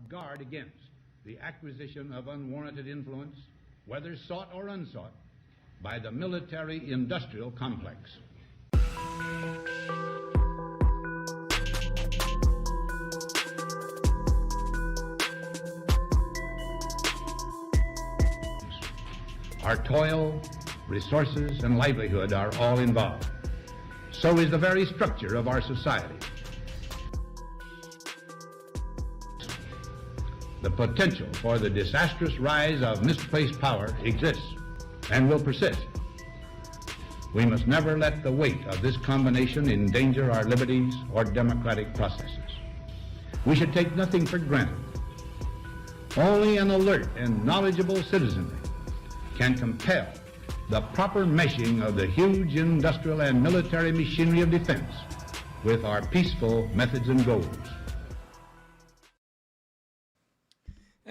guard against the acquisition of unwarranted influence, whether sought or unsought, by the military-industrial complex. Our toil, resources, and livelihood are all involved. So is the very structure of our society. The potential for the disastrous rise of misplaced power exists and will persist. We must never let the weight of this combination endanger our liberties or democratic processes. We should take nothing for granted. Only an alert and knowledgeable citizenry can compel the proper meshing of the huge industrial and military machinery of defense with our peaceful methods and goals.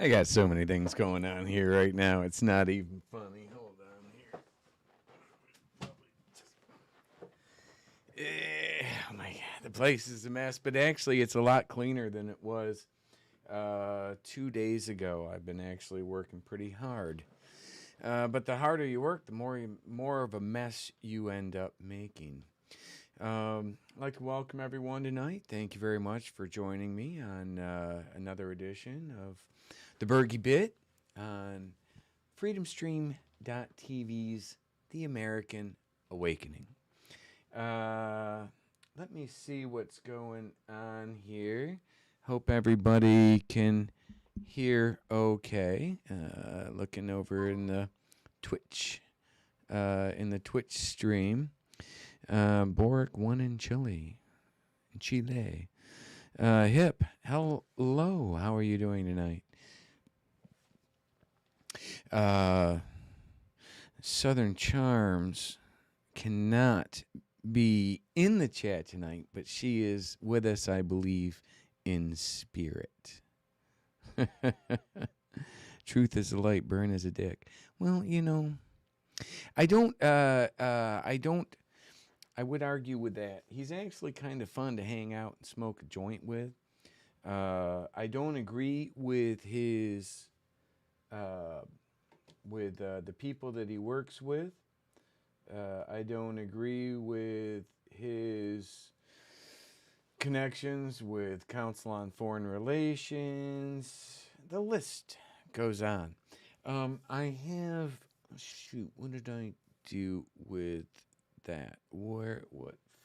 I got so many things going on here right now. It's not even funny. Hold on here. Oh my God, the place is a mess, but actually it's a lot cleaner than it was 2 days ago. I've been actually working pretty hard. But the harder you work, the more of a mess you end up making. I'd like to welcome everyone tonight. Thank you very much for joining me on another edition of the BERGY-BIT on freedomstream.tv's The American Awakening. Let me see what's going on here. Hope everybody can hear okay. Looking over in the Twitch stream. Boric won in Chile. Hip, hello. How are you doing tonight? Southern Charms cannot be in the chat tonight, but she is with us, I believe, in spirit. Truth is a light, burn as a dick. Well, you know, I would argue with that. He's actually kind of fun to hang out and smoke a joint with. I don't agree with his, the people that he works with. I don't agree with his connections with Council on Foreign Relations. The list goes on. I have, shoot, what did I do with that? What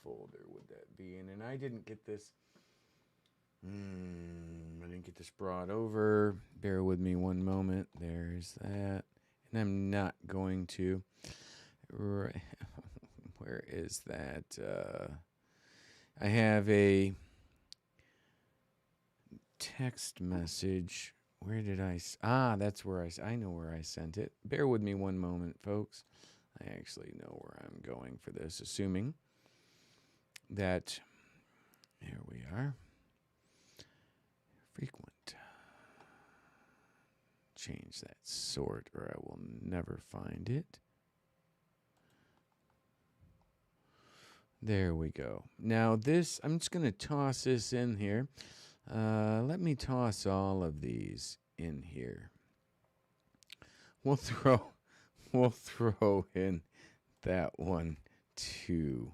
folder would that be in? And I didn't get this. I didn't get this brought over. Bear with me one moment. There's that. And I'm not going to. Right. Where is that? I have a text message. Where did that's where I know where I sent it. Bear with me one moment, folks. I actually know where I'm going for this, assuming that, here we are, frequent. Change that sort or I will never find it. There we go. Now this, I'm just going to toss this in here. Let me toss all of these in here. We'll throw in that one too.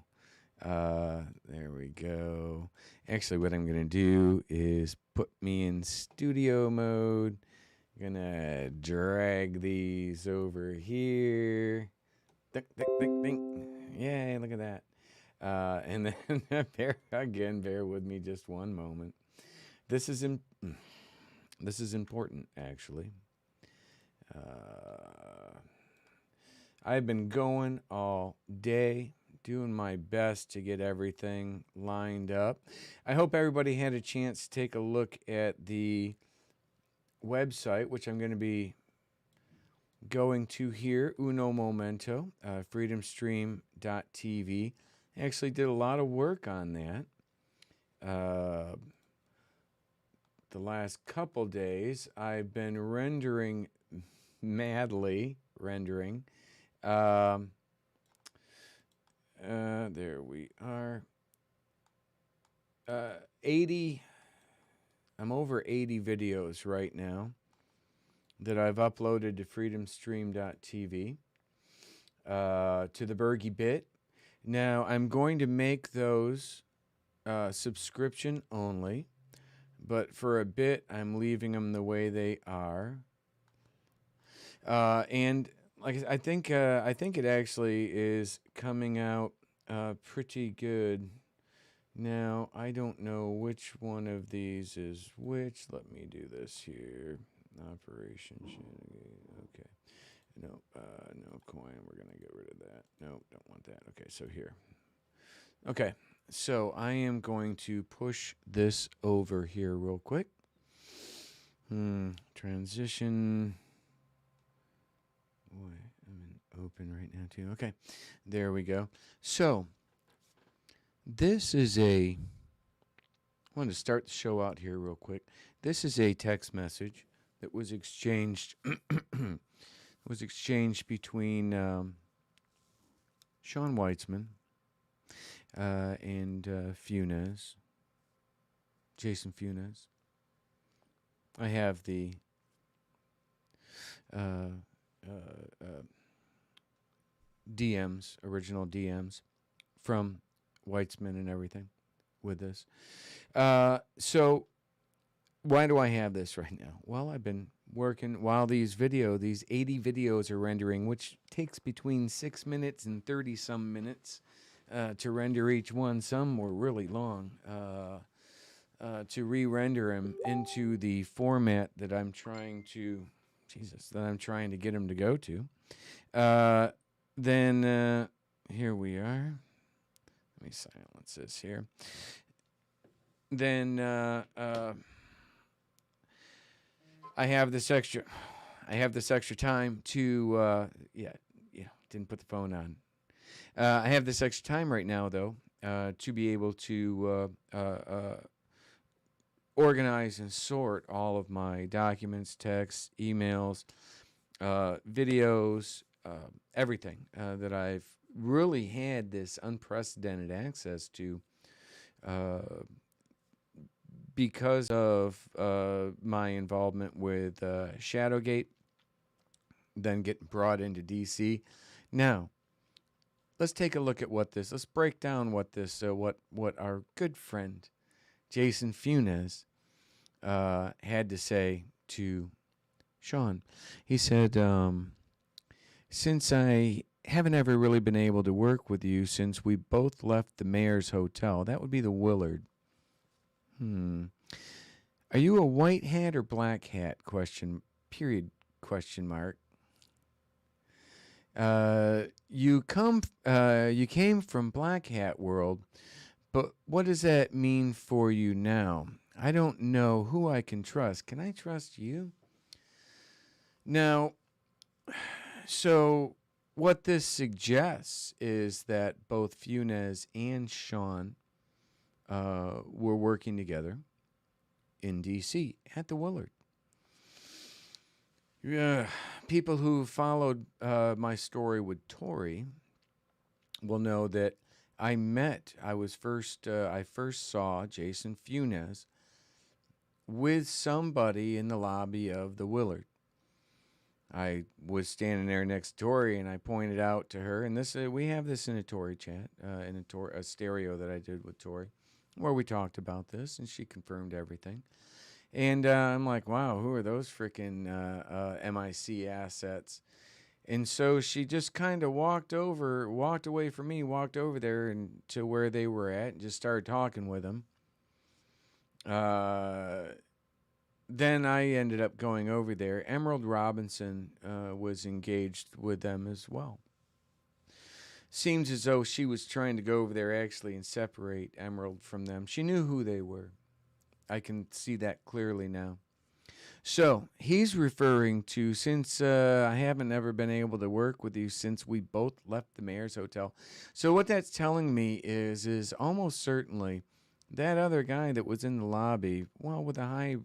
There we go. Actually, what I'm going to do is put me in studio mode. I'm going to drag these over here. Ding, ding, ding, ding. Yay, look at that. And then bear with me just one moment. This is important, actually. I've been going all day, doing my best to get everything lined up. I hope everybody had a chance to take a look at the website, which I'm going to be going to here, uno momento, freedomstream.tv. I actually did a lot of work on that the last couple days. I've been madly rendering. There we are. 80 I'm over 80 videos right now that I've uploaded to freedomstream.tv, to the BERGY-BIT. Now, I'm going to make those subscription only, but for a bit, I'm leaving them the way they are. And like I think it actually is coming out pretty good. Now, I don't know which one of these is which. Let me do this here. Operation. Okay. No, no coin. We're going to get rid of that. No, don't want that. Okay, so here. Okay, so I am going to push this over here real quick. Transition. Boy, I'm in open right now too. Okay, there we go. So, this is I wanted to start the show out here real quick. This is a text message that was exchanged between Sean Weitzman and Funes, Jason Funes. I have the DMs, original DMs from Weitzman and everything with this. So why do I have this right now? Well, I've been working while these 80 videos are rendering, which takes between 6 minutes and 30 some minutes to render each one. Some were really long, to re-render them into the format that I'm trying to, get them to go to. Then here we are. Let me silence this here. Then I have this extra time to didn't put the phone on. I have this extra time right now though to be able to organize and sort all of my documents, texts, emails, videos, everything that I've really had this unprecedented access to because of my involvement with Shadowgate, then getting brought into DC. Now, let's take a look at let's break down what our good friend Jason Funes had to say to Sean. He said, since I haven't ever really been able to work with you since we both left the Mayor's Hotel, that would be the Willard. Are you a white hat or black hat? Question mark. You came from Black Hat world, but what does that mean for you now? I don't know who I can trust. Can I trust you? Now, so what this suggests is that both Funes and Sean were working together in D.C. at the Willard. Yeah, people who followed my story with Tori will know that I first saw Jason Funes with somebody in the lobby of the Willard. I was standing there next to Tori, and I pointed out to her, and this we have this in a Tori chat, in a stereo that I did with Tori, where we talked about this, and she confirmed everything. And I'm like, wow, who are those freaking MIC assets? And so she just kind of walked away from me, walked over there and to where they were at, and just started talking with them. Then I ended up going over there. Emerald Robinson was engaged with them as well. Seems as though she was trying to go over there actually and separate Emerald from them. She knew who they were. I can see that clearly now. So he's referring to, since I haven't ever been able to work with you since we both left the Mayor's Hotel. So what that's telling me is almost certainly that other guy that was in the lobby, well, with a high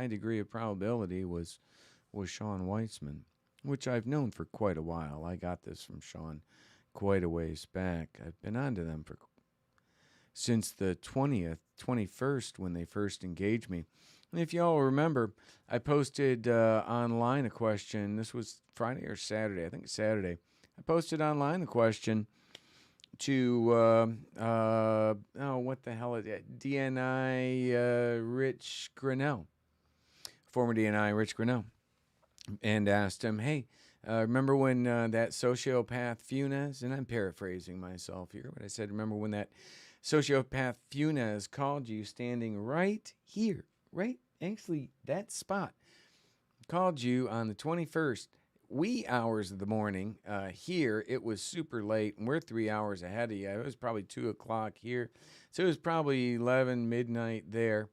degree of probability, was Sean Weitzman, which I've known for quite a while. I got this from Sean quite a ways back. I've been onto them since the 21st, when they first engaged me. And if y'all remember, I posted online a question. This was Friday or Saturday. I think it's Saturday. I posted online a question to, what the hell is it? DNI Rich Grinnell, former DNI Rich Grinnell, and asked him, hey, remember when that sociopath Funes, and I'm paraphrasing myself here, but I said, remember when that sociopath Funes called you standing right here, right? Actually, that spot, called you on the 21st, wee hours of the morning. Here, it was super late, and we're 3 hours ahead of you. It was probably 2 o'clock here. So it was probably 11, midnight there.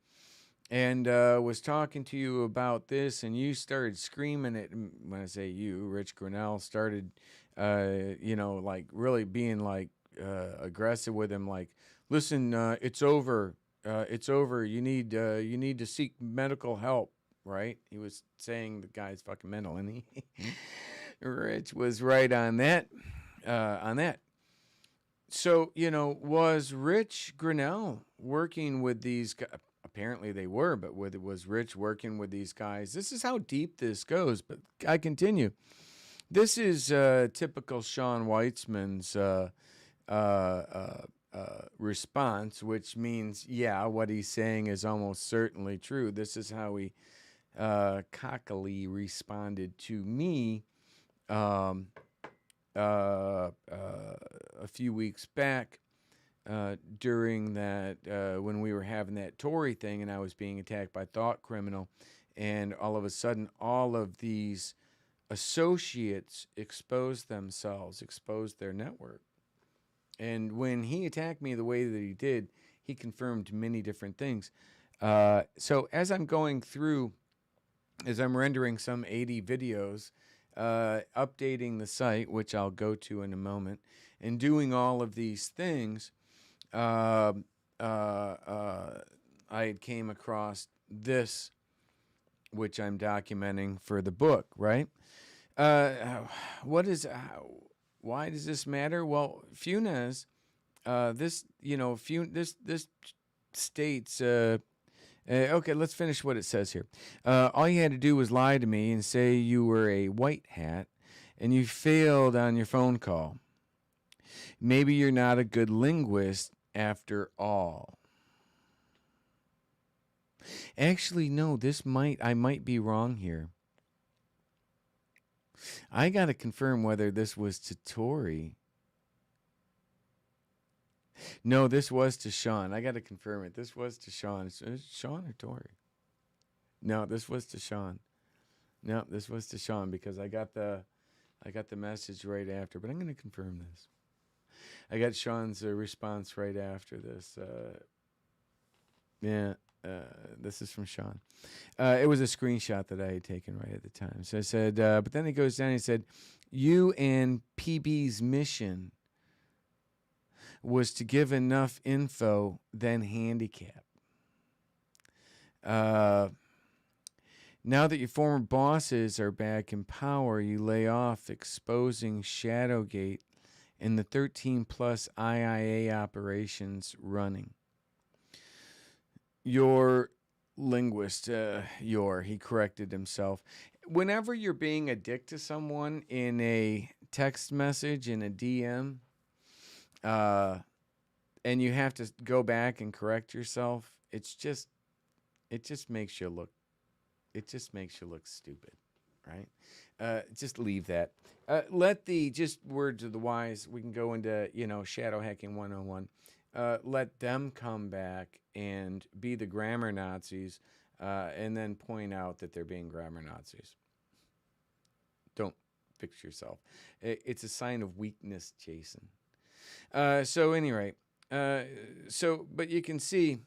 And was talking to you about this, and you started screaming at, when I say you, Rich Grinnell started, like really being like aggressive with him, like, listen, it's over. It's over. You need to seek medical help, right? He was saying the guy's fucking mental, and he Rich was right on that. So, was Rich Grinnell working with these guys? Apparently they were, but was Rich working with these guys? This is how deep this goes, but I continue. This is typical Sean Weitzman's response, which means, yeah, what he's saying is almost certainly true. This is how he cockily responded to me a few weeks back during that, when we were having that Tory thing and I was being attacked by Thought Criminal, and all of a sudden all of these associates exposed themselves, exposed their network. And when he attacked me the way that he did, he confirmed many different things. So as I'm going through, as I'm rendering some 80 videos, updating the site, which I'll go to in a moment, and doing all of these things, I came across this, which I'm documenting for the book, right? Why does this matter? Well, Funes, this states, okay, let's finish what it says here. All you had to do was lie to me and say you were a white hat and you failed on your phone call. Maybe you're not a good linguist after all. Actually, no, I might be wrong here. I got to confirm whether this was to Tory. No, this was to Sean. I got to confirm it. This was to Sean. Is it Sean or Tory? No, this was to Sean. No, this was to Sean because I got the message right after. But I'm going to confirm this. I got Sean's response right after this. This is from Sean. It was a screenshot that I had taken right at the time. So I said, but then he goes down and he said, you and PB's mission was to give enough info, then handicap. Now that your former bosses are back in power, you lay off exposing Shadowgate and the 13-plus IIA operations running. Your linguist, he corrected himself. Whenever you're being a dick to someone in a text message, in a DM, and you have to go back and correct yourself, it just makes you look stupid, right? Just leave that. Let the just words of the wise. We can go into shadow hacking 101. Let them come back and be the grammar Nazis, and then point out that they're being grammar Nazis. Don't fix yourself. It's a sign of weakness, Jason. So anyway, but you can see,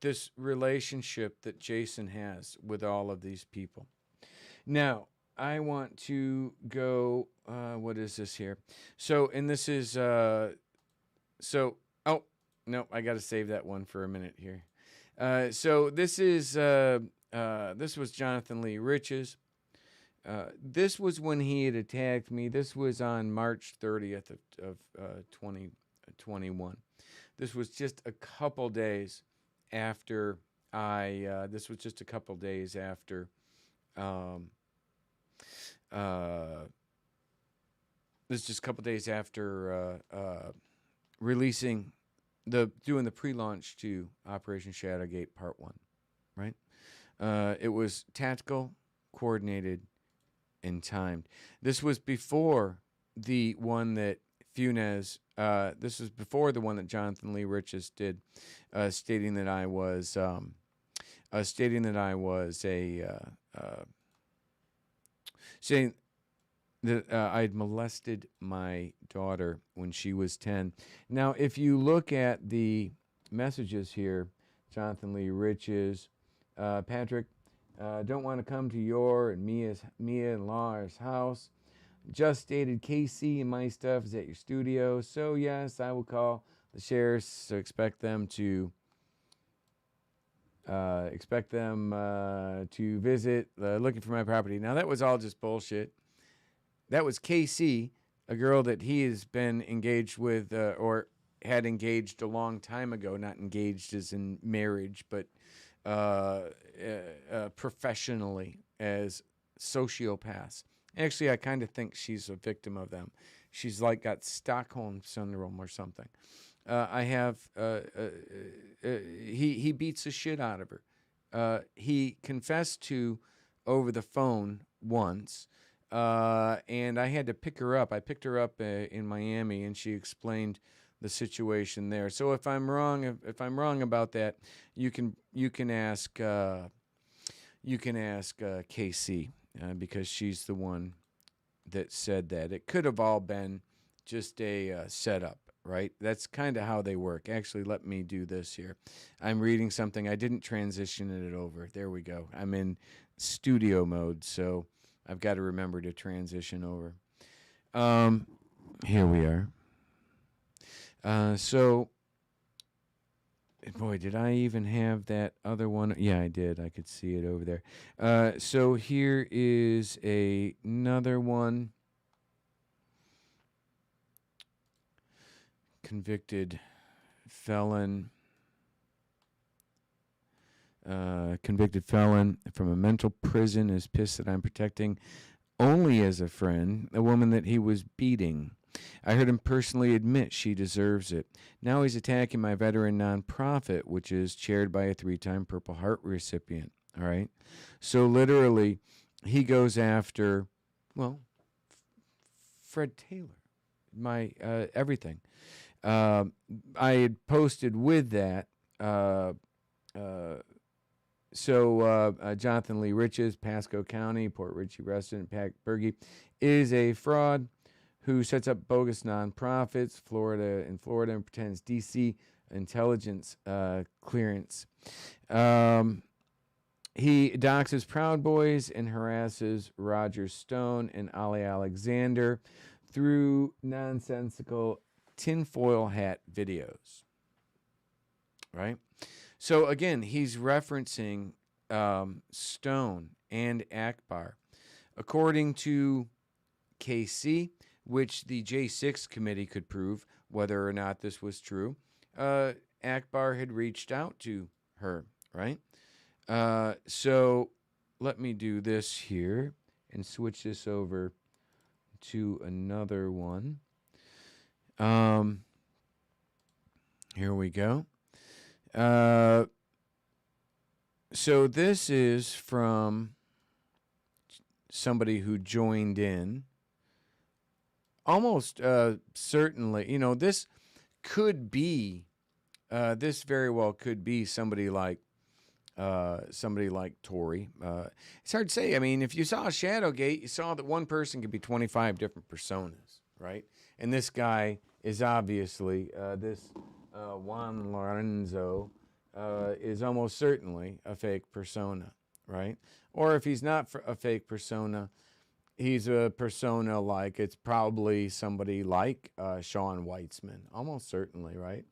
this relationship that Jason has with all of these people. Now, I want to go, what is this here? So, and this is, oh, no, I got to save that one for a minute here. So this is, this was Jonathan Lee Rich's this was when he had attacked me. This was on March 30th of 2021. This was just a couple days after this was just a couple days after um, this is just a couple days after releasing doing the pre-launch to Operation Shadowgate Part 1, right? It was tactical, coordinated, and timed. This was before the one that Funes, this was before the one that Jonathan Lee Riches did, stating that I was saying that I'd molested my daughter when she was 10. Now, if you look at the messages here, Jonathan Lee Riches, Patrick, don't want to come to your and Mia and Laura's house. Just stated KC and my stuff is at your studio. So, yes, I will call the sheriffs. So expect them to visit looking for my property. Now, that was all just bullshit. That was KC, a girl that he has been engaged with or had engaged a long time ago. Not engaged as in marriage, but professionally as sociopaths. Actually, I kind of think she's a victim of them. She's like got Stockholm syndrome or something. He beats the shit out of her. He confessed to over the phone once, and I had to pick her up. I picked her up in Miami, and she explained the situation there. So if I'm wrong, about that, you can ask KC because she's the one that said that. It could have all been just a setup, right? That's kind of how they work. Actually, let me do this here. I'm reading something. I didn't transition it over. There we go. I'm in studio mode, so I've got to remember to transition over. Here we are. So, boy, did I even have that other one? Yeah, I did. I could see it over there. So here is another one. Convicted felon. Convicted felon from a mental prison is pissed that I'm protecting only as a friend a woman that he was beating. I heard him personally admit she deserves it. Now he's attacking my veteran nonprofit, which is chaired by a 3-time Purple Heart recipient. All right. So literally, he goes after, well, Fred Taylor, my everything. I had posted with that. Jonathan Lee Riches, Pasco County, Port Richey resident, Pat Bergy, is a fraud who sets up bogus nonprofits in Florida and pretends DC intelligence clearance. He doxes Proud Boys and harasses Roger Stone and Ali Alexander through nonsensical tinfoil hat videos. Right? So again, he's referencing Stone and Akbar. According to KC, which the J6 committee could prove whether or not this was true, Akbar had reached out to her, right? So let me do this here and switch this over to another one. Here we go. So this is from somebody who joined in. Almost certainly, this could be, this very well could be somebody like Tory. It's hard to say. I mean, if you saw Shadowgate, you saw that one person could be 25 different personas, right? And this guy is obviously, this Juan Lorenzo is almost certainly a fake persona, right? Or if he's not a fake persona, he's a persona like, it's probably somebody like Sean Weitzman, almost certainly, right?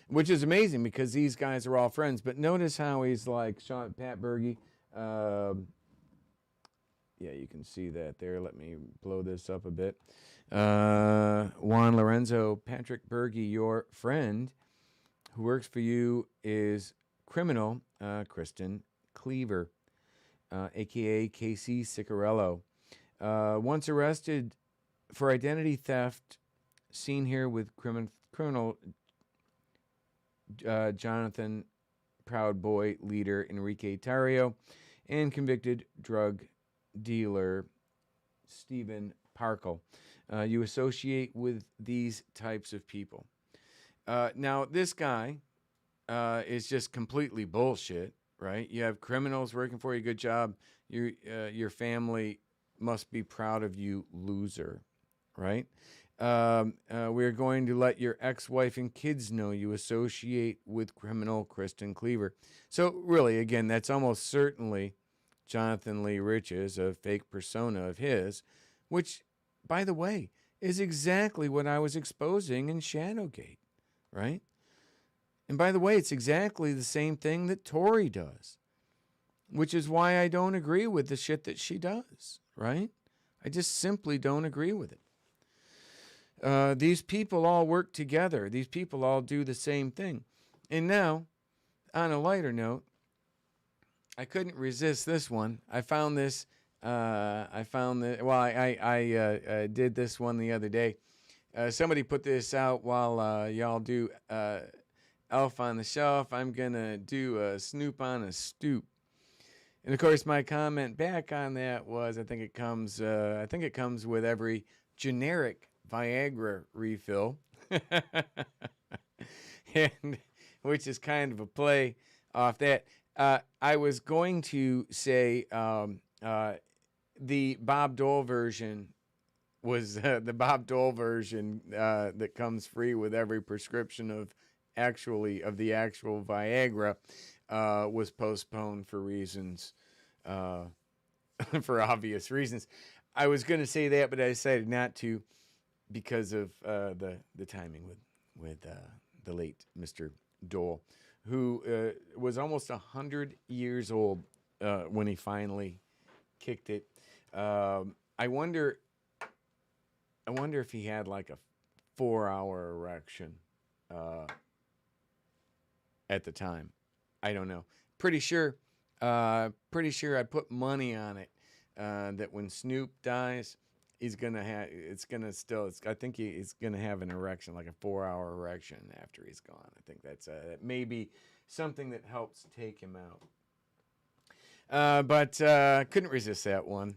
Which is amazing because these guys are all friends. But notice how he's like Pat Bergy, Yeah, you can see that there. Let me blow this up a bit. Juan Lorenzo, Patrick Bergy, your friend who works for you is criminal Kristen Cleaver, a.k.a. Casey Ciccarello. Once arrested for identity theft, seen here with criminal Jonathan Proud Boy leader Enrique Tarrio and convicted drug dealer Stephen Parkle. You associate with these types of people. Now, this guy is just completely bullshit, right? You have criminals working for you. Good job. Your family must be proud of you, loser, right? We're going to let your ex-wife and kids know you associate with criminal Kristen Cleaver. So really, again, that's almost certainly Jonathan Lee Riches, a fake persona of his, which, by the way, is exactly what I was exposing in Shadowgate, right? And by the way, it's exactly the same thing that Tori does, which is why I don't agree with the shit that she does, right? I just simply don't agree with it. These people all work together. These people all do the same thing. And now, on a lighter note, I couldn't resist this one. I found this. Well, I did this one the other day. Somebody put this out while y'all do Elf on the Shelf. I'm gonna do Snoop on a Stoop. And of course, my comment back on that was, I think it comes with every generic Viagra refill, and which is kind of a play off that. I was going to say the Bob Dole version was the Bob Dole version that comes free with every prescription of the actual Viagra was postponed for reasons, for obvious reasons. I was going to say that, but I decided not to because of the timing with the late Mr. Dole, who was almost 100 years old when he finally kicked it. I wonder if he had like a 4-hour erection at the time. I don't know. Pretty sure I put money on it that when Snoop dies, he's gonna have. I think he's gonna have an erection, like a 4-hour erection after he's gone. I think that may be something that helps take him out. But couldn't resist that one.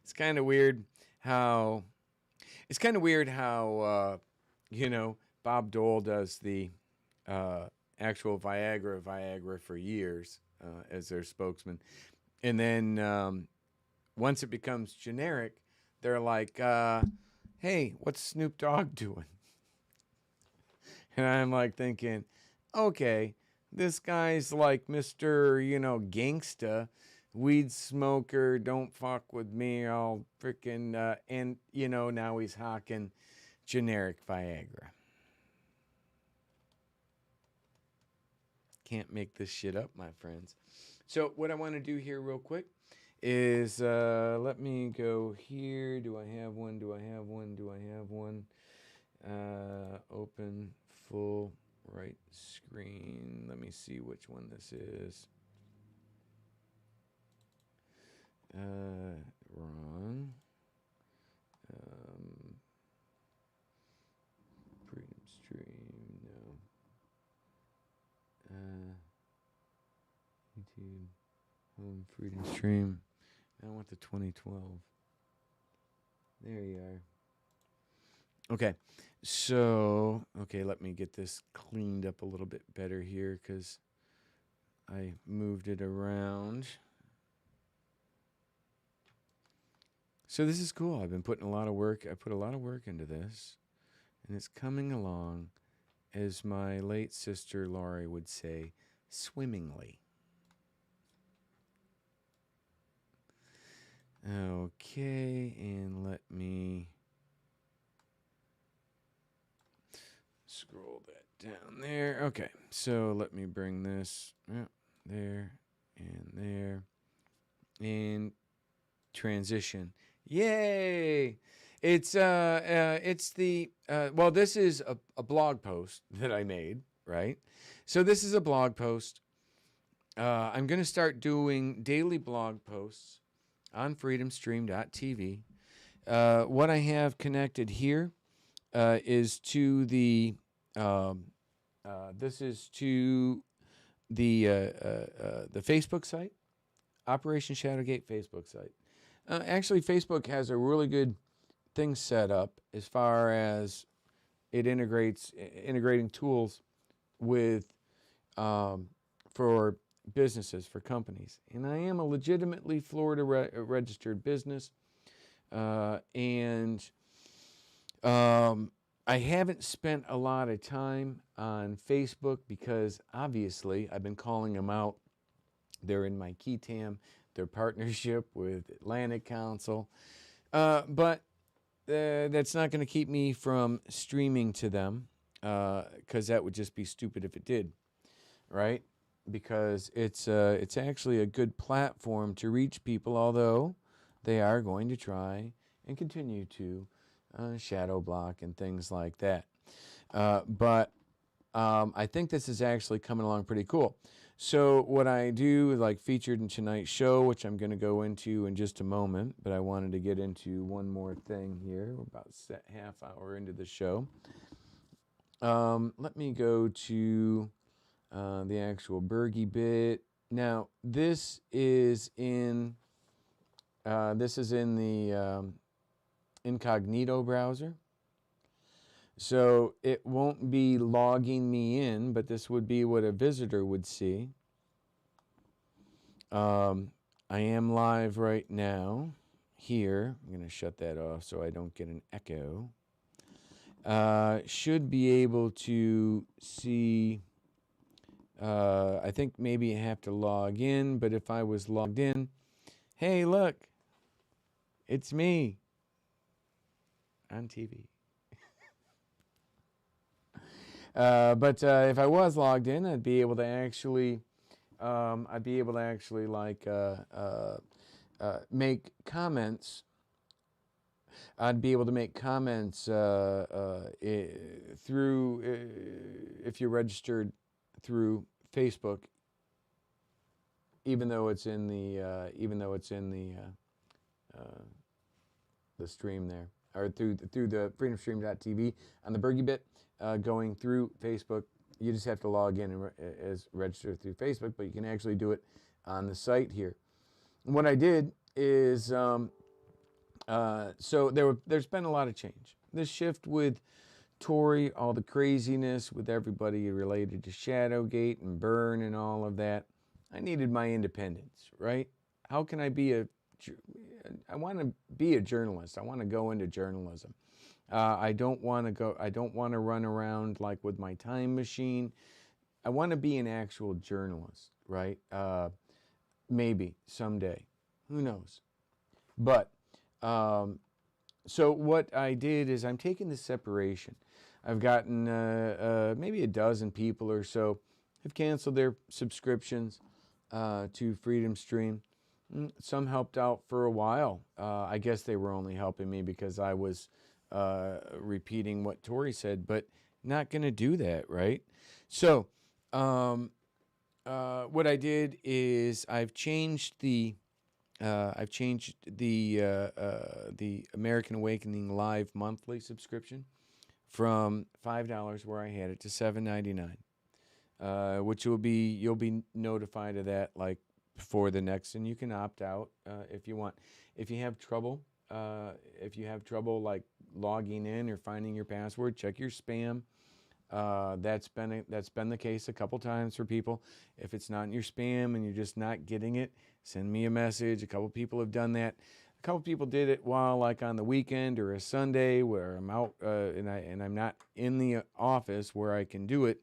It's kind of weird how. Bob Dole does the actual Viagra for years as their spokesman, and then once it becomes generic, they're like, "Hey, what's Snoop Dogg doing?" And I'm like thinking, okay, this guy's like Mr. Gangsta, weed smoker, don't fuck with me, I'll freaking, and now he's hawking generic Viagra. Can't make this shit up, my friends. So what I want to do here real quick is let me go here. Do I have one? Open full right screen. Let me see which one this is. Wrong. Freedom Stream, no. YouTube, Home Freedom Stream. I want the 2012. There you are. Okay, so, let me get this cleaned up a little bit better here because I moved it around. So this is cool. I've been putting a lot of work. I put a lot of work into this, and it's coming along, as my late sister Laurie would say, swimmingly. Okay, and let me scroll that down there. Okay, so let me bring this there and there. and transition. Yay! It's the well, this is a blog post that I made, right? So this is a blog post. I'm going to start doing daily blog posts on freedomstream.tv. What I have connected here is to this is to the Facebook site, Operation Shadowgate Facebook site. Actually, Facebook has a really good thing set up as far as it integrating tools with for businesses, for companies. And I am a legitimately Florida registered business, and I haven't spent a lot of time on Facebook because obviously I've been calling them out. They're in my key tam, their partnership with Atlantic Council. But that's not going to keep me from streaming to them because that would just be stupid if it did, right? Because it's actually a good platform to reach people, although they are going to try and continue to shadow block and things like that. But I think this is actually coming along pretty cool. So what I do, like featured in tonight's show, which I'm going to go into in just a moment, but I wanted to get into one more thing here. We're about half hour into the show. Let me go to the actual BERGY-BIT. Now, this is in the incognito browser. So it won't be logging me in, but this would be what a visitor would see. I am live right now here. I'm going to shut that off so I don't get an echo. Should be able to see, I think maybe I have to log in, but if I was logged in, hey, look, it's me on TV. But if I was logged in, I'd be able to actually, like make comments. I'd be able to make comments through if you're registered through Facebook, even though it's in the the stream there, or through the freedomstream.tv on the BERGY-BIT. Going through Facebook, you just have to log in and as register through Facebook, but you can actually do it on the site here. And what I did is, so there's been a lot of change. This shift with Tory, all the craziness with everybody related to Shadowgate and Burn and all of that. I needed my independence, right? How can I be I want to be a journalist. I want to go into journalism. I don't want to run around like with my time machine. I want to be an actual journalist, right? Maybe someday. Who knows? But so what I did is I'm taking the separation. I've gotten maybe a dozen people or so have canceled their subscriptions to Freedom Stream. Some helped out for a while. I guess they were only helping me because I was repeating what Tori said, but not going to do that, right? So what I did is I've changed the American Awakening Live monthly subscription from $5 where I had it to $7.99, which you'll be notified of that like before the next, and you can opt out if you want. If you have trouble like logging in or finding your password, check your spam. That's been the case a couple times for people. If it's not in your spam and you're just not getting it, send me a message. A couple people have done that. A couple people did it while like on the weekend or a Sunday where I'm out and I'm not in the office where I can do it.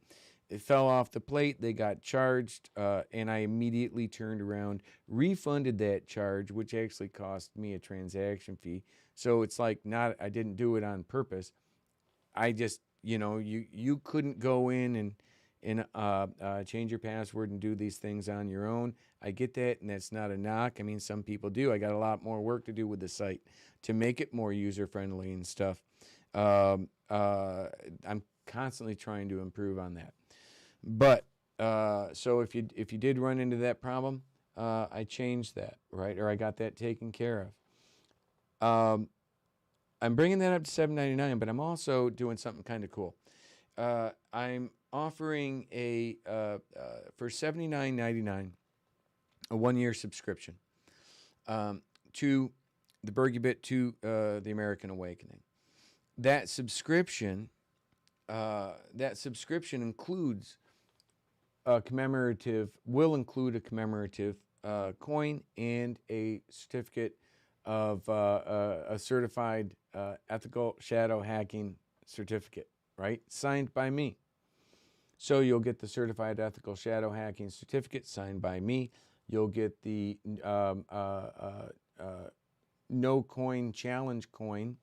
It fell off the plate. They got charged, and I immediately turned around, refunded that charge, which actually cost me a transaction fee. So it's like I didn't do it on purpose. I just, you couldn't go in and change your password and do these things on your own. I get that, and that's not a knock. I mean, some people do. I got a lot more work to do with the site to make it more user-friendly and stuff. I'm constantly trying to improve on that. But so if you did run into that problem, I changed that, right? Or I got that taken care of. I'm bringing that up to $7.99, but I'm also doing something kind of cool. I'm offering for $79.99 a 1-year subscription to the BERGY-BIT, to the American Awakening. That subscription includes will include a commemorative coin and a certificate of a certified ethical shadow hacking certificate, right? Signed by me. So you'll get the certified ethical shadow hacking certificate signed by me. You'll get the no coin challenge coin.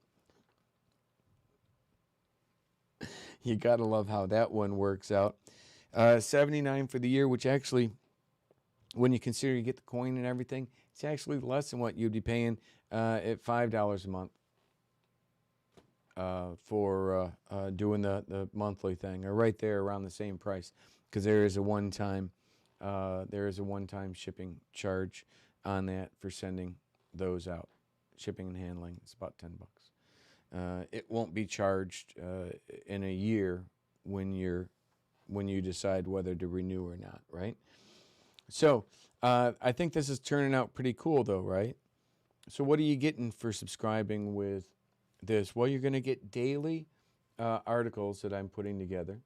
You gotta love how that one works out. $79 for the year, which actually, when you consider you get the coin and everything, it's actually less than what you'd be paying at $5 a month for doing the monthly thing, or right there around the same price, because there is a one-time shipping charge on that for sending those out. Shipping and handling, it's about $10. It won't be charged in a year when you decide whether to renew or not, right? So I think this is turning out pretty cool, though, right? So what are you getting for subscribing with this? Well, you're going to get daily articles that I'm putting together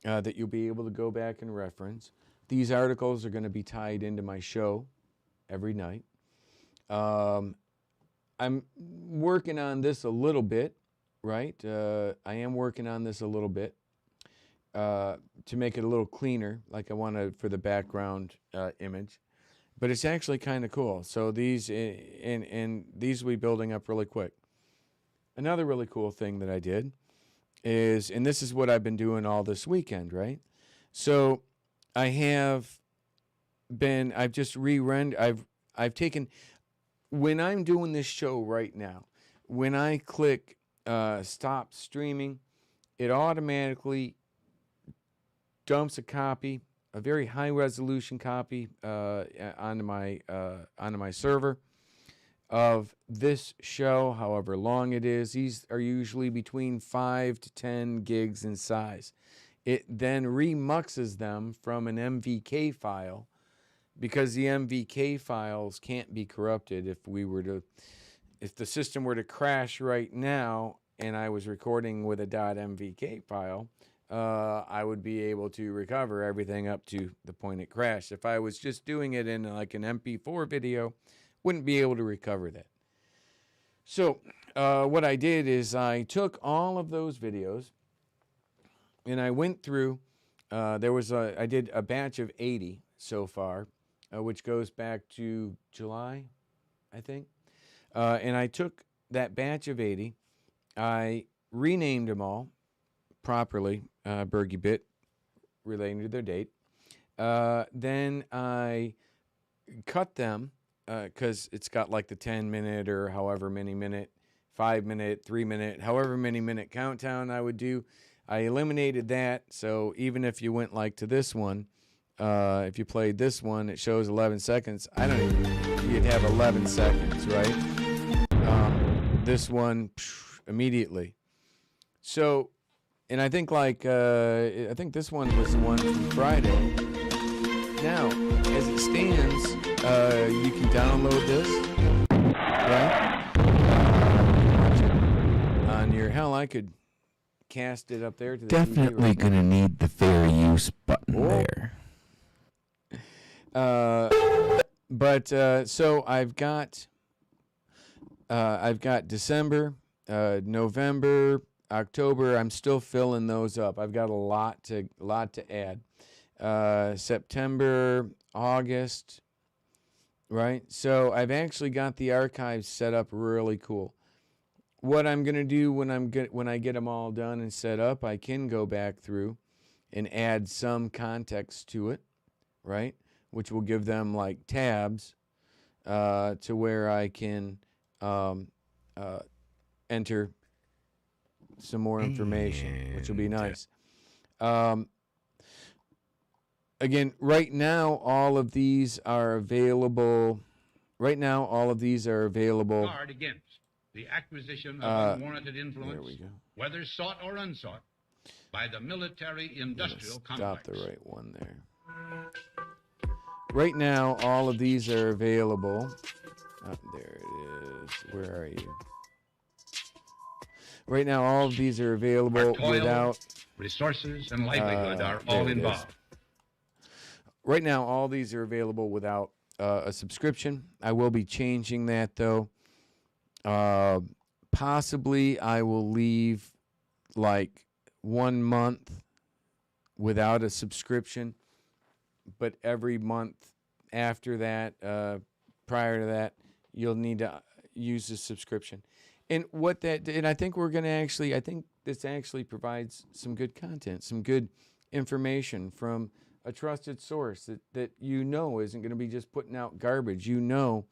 that you'll be able to go back and reference. These articles are going to be tied into my show every night. I'm working on this a little bit, right? I am working on this a little bit to make it a little cleaner, like I wanted for the background image. But it's actually kind of cool. So these and these will be building up really quick. Another really cool thing that I did is, and this is what I've been doing all this weekend, right? So I've just re-rendered, I've taken, when I'm doing this show right now, when I click stop streaming, it automatically dumps a copy, a very high resolution copy onto my server of this show, however long it is. These are usually between 5 to 10 gigs in size. It then remuxes them from an MVK file, because the MVK files can't be corrupted. If the system were to crash right now and I was recording with a .mvk file, I would be able to recover everything up to the point it crashed. If I was just doing it in like an MP4 video, wouldn't be able to recover that. So what I did is I took all of those videos and I went through, I did a batch of 80 so far, which goes back to July, I think. And I took that batch of 80, I renamed them all properly, BERGY-BIT, relating to their date. Then I cut them, because it's got like the 10-minute or however many minute, 5-minute, 3-minute, however many minute countdown I would do. I eliminated that, so even if you went like to this one, if you played this one, it shows 11 seconds. You'd have 11 seconds, right? This one, immediately. So, and I think I think this one was the one from Friday. Now, as it stands, you can download this, right? Watch it on your, I could cast it up there to the Definitely TV gonna need the fair use button there. So I've got December, November, October. I'm still filling those up. I've got a lot to add. September, August, right? So I've actually got the archives set up really cool. What I'm gonna do when I get them all done and set up, I can go back through and add some context to it, right? Which will give them like tabs to where I can enter some more information, which will be nice. Again, right now, all of these are available. Right now, all of these are available. Guard against the acquisition of unwarranted influence, there we go. whether sought or unsought, by the military-industrial Stop complex. the right one there. Right now, all of these are available. There it is. Where are you? Right now, all of these are available Our toil, without resources, and livelihood are all involved. Right now, all these are available without a subscription. I will be changing that, though. Possibly, I will leave like 1 month without a subscription, but every month after that, prior to that, you'll need to use a subscription. And what that, and I think we're going to actually, I think this actually provides some good content, some good information from a trusted source that you know isn't going to be just putting out garbage. You know,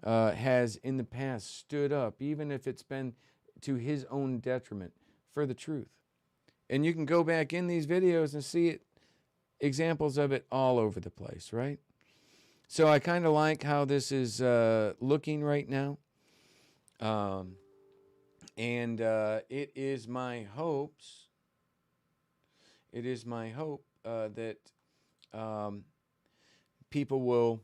has in the past stood up, even if it's been to his own detriment, for the truth. And you can go back in these videos and see it, examples of it all over the place, right? So I kind of like how this is looking right now. And it is my hopes, that people will,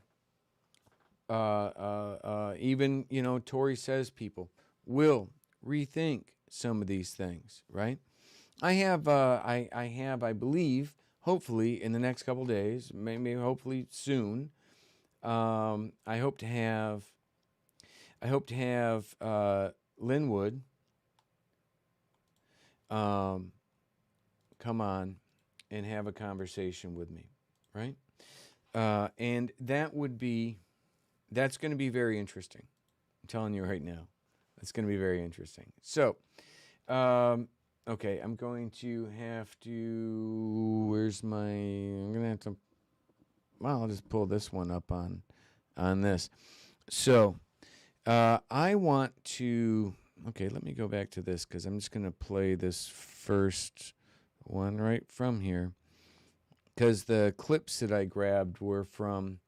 even, you know, Tori says people will rethink some of these things, right? I have, I believe, hopefully in the next couple of days, maybe hopefully soon, I hope to have Linwood come on and have a conversation with me, right? And that's going to be very interesting. I'm telling you right now, it's going to be very interesting. So, okay, I'm going to have to, I'm going to have to, well, I'll just pull this one up on this. So, I want to, okay, let me go back to this because I'm just going to play this first one right from here because the clips that I grabbed were from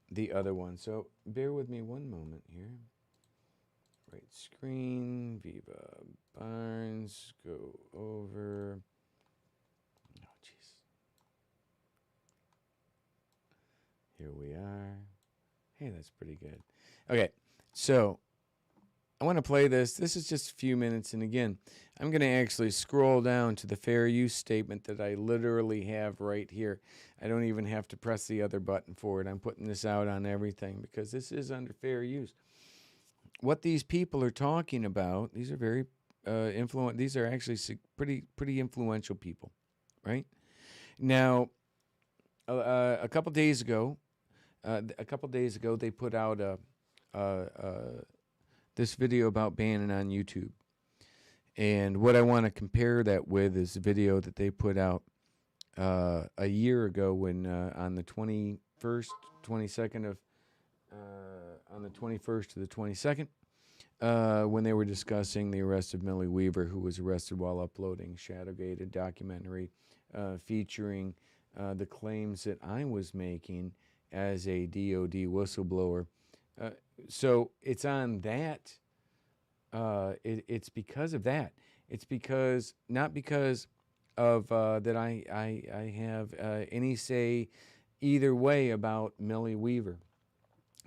the other one. So bear with me one moment here. Right screen, Viva Barnes, go over. Oh, jeez. Here we are. Hey, that's pretty good. Okay, so I want to play this. This is just a few minutes, and again, I'm going to actually scroll down to the fair use statement that I literally have right here. I don't even have to press the other button for it. I'm putting this out on everything because this is under fair use. What these people are talking about, these are very these are actually pretty influential people, right? Now, a couple days ago, they put out this video about banning on YouTube. And what I want to compare that with is the video that they put out a year ago when on the 21st to the 22nd, when they were discussing the arrest of Millie Weaver, who was arrested while uploading Shadowgate, a documentary featuring the claims that I was making as a DOD whistleblower. So it's on that. It's because of that. It's because, not because of that I have any say either way about Millie Weaver.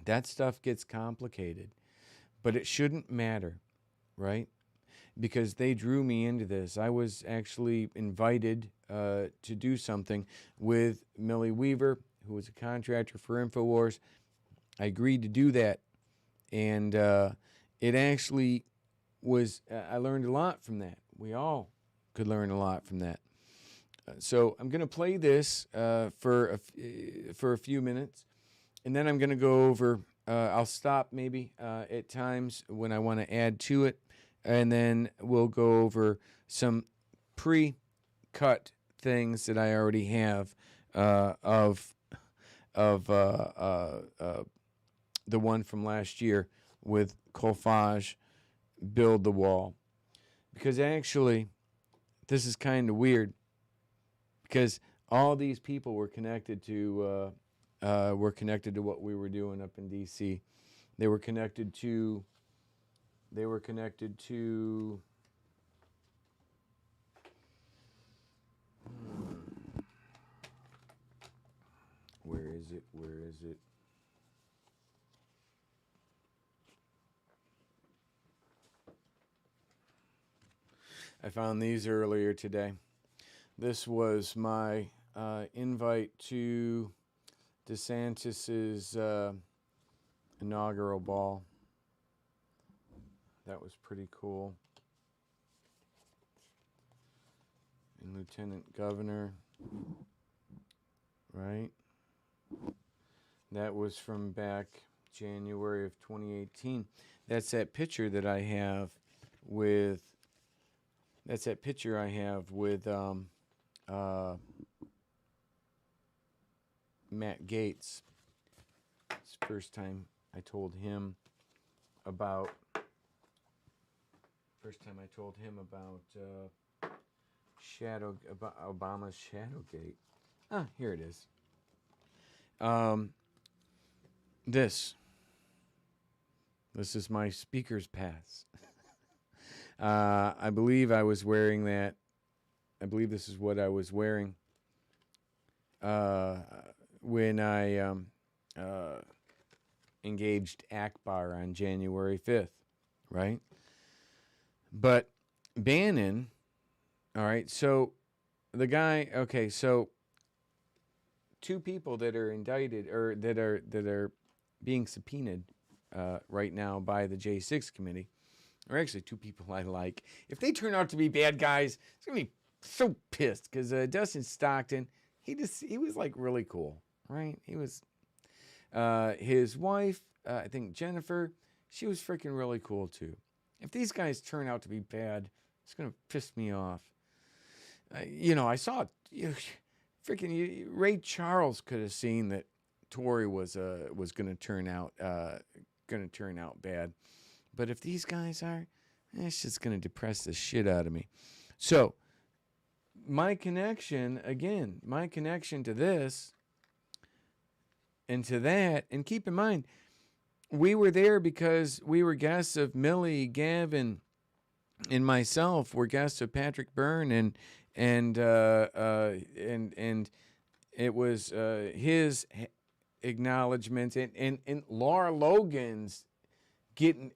That stuff gets complicated, but it shouldn't matter, right? Because they drew me into this. I was actually invited to do something with Millie Weaver, who was a contractor for InfoWars. I agreed to do that, and it actually was, I learned a lot from that. We all could learn a lot from that. So I'm going to play this for a few minutes, and then I'm going to go over, I'll stop maybe at times when I want to add to it, and then we'll go over some pre-cut things that I already have of the one from last year with Colfage, Build the Wall. Because actually, this is kind of weird, because all these people were connected to what we were doing up in D.C. They were connected to. Where is it? I found these earlier today. This was my invite to DeSantis's inaugural ball. That was pretty cool. And Lieutenant Governor, right? That was from back January of 2018. That's that picture that I have with. That's that picture I have with Matt Gaetz. It's the first time I told him about. About Obama's Shadowgate. Ah, here it is. This is my speaker's pass. I believe I was wearing that. I believe this is what I was wearing when I engaged Akbar on January 5th, right? But Bannon, all right, so the guy, okay, so two people that are indicted or that are being subpoenaed right now by the J6 committee are actually two people I like. If they turn out to be bad guys, it's gonna be so pissed, because Dustin Stockton, he was like really cool, right? He was his wife, I think Jennifer, she was freaking really cool too. If these guys turn out to be bad, it's gonna piss me off. I saw freaking Ray Charles could have seen that Tory was gonna turn out bad. But if these guys are, it's just going to depress the shit out of me. So, my connection to this and to that, and keep in mind, we were there because we were guests of Millie, Gavin, and myself. Were guests of Patrick Byrne, and it was his acknowledgments and Laura Logan's getting.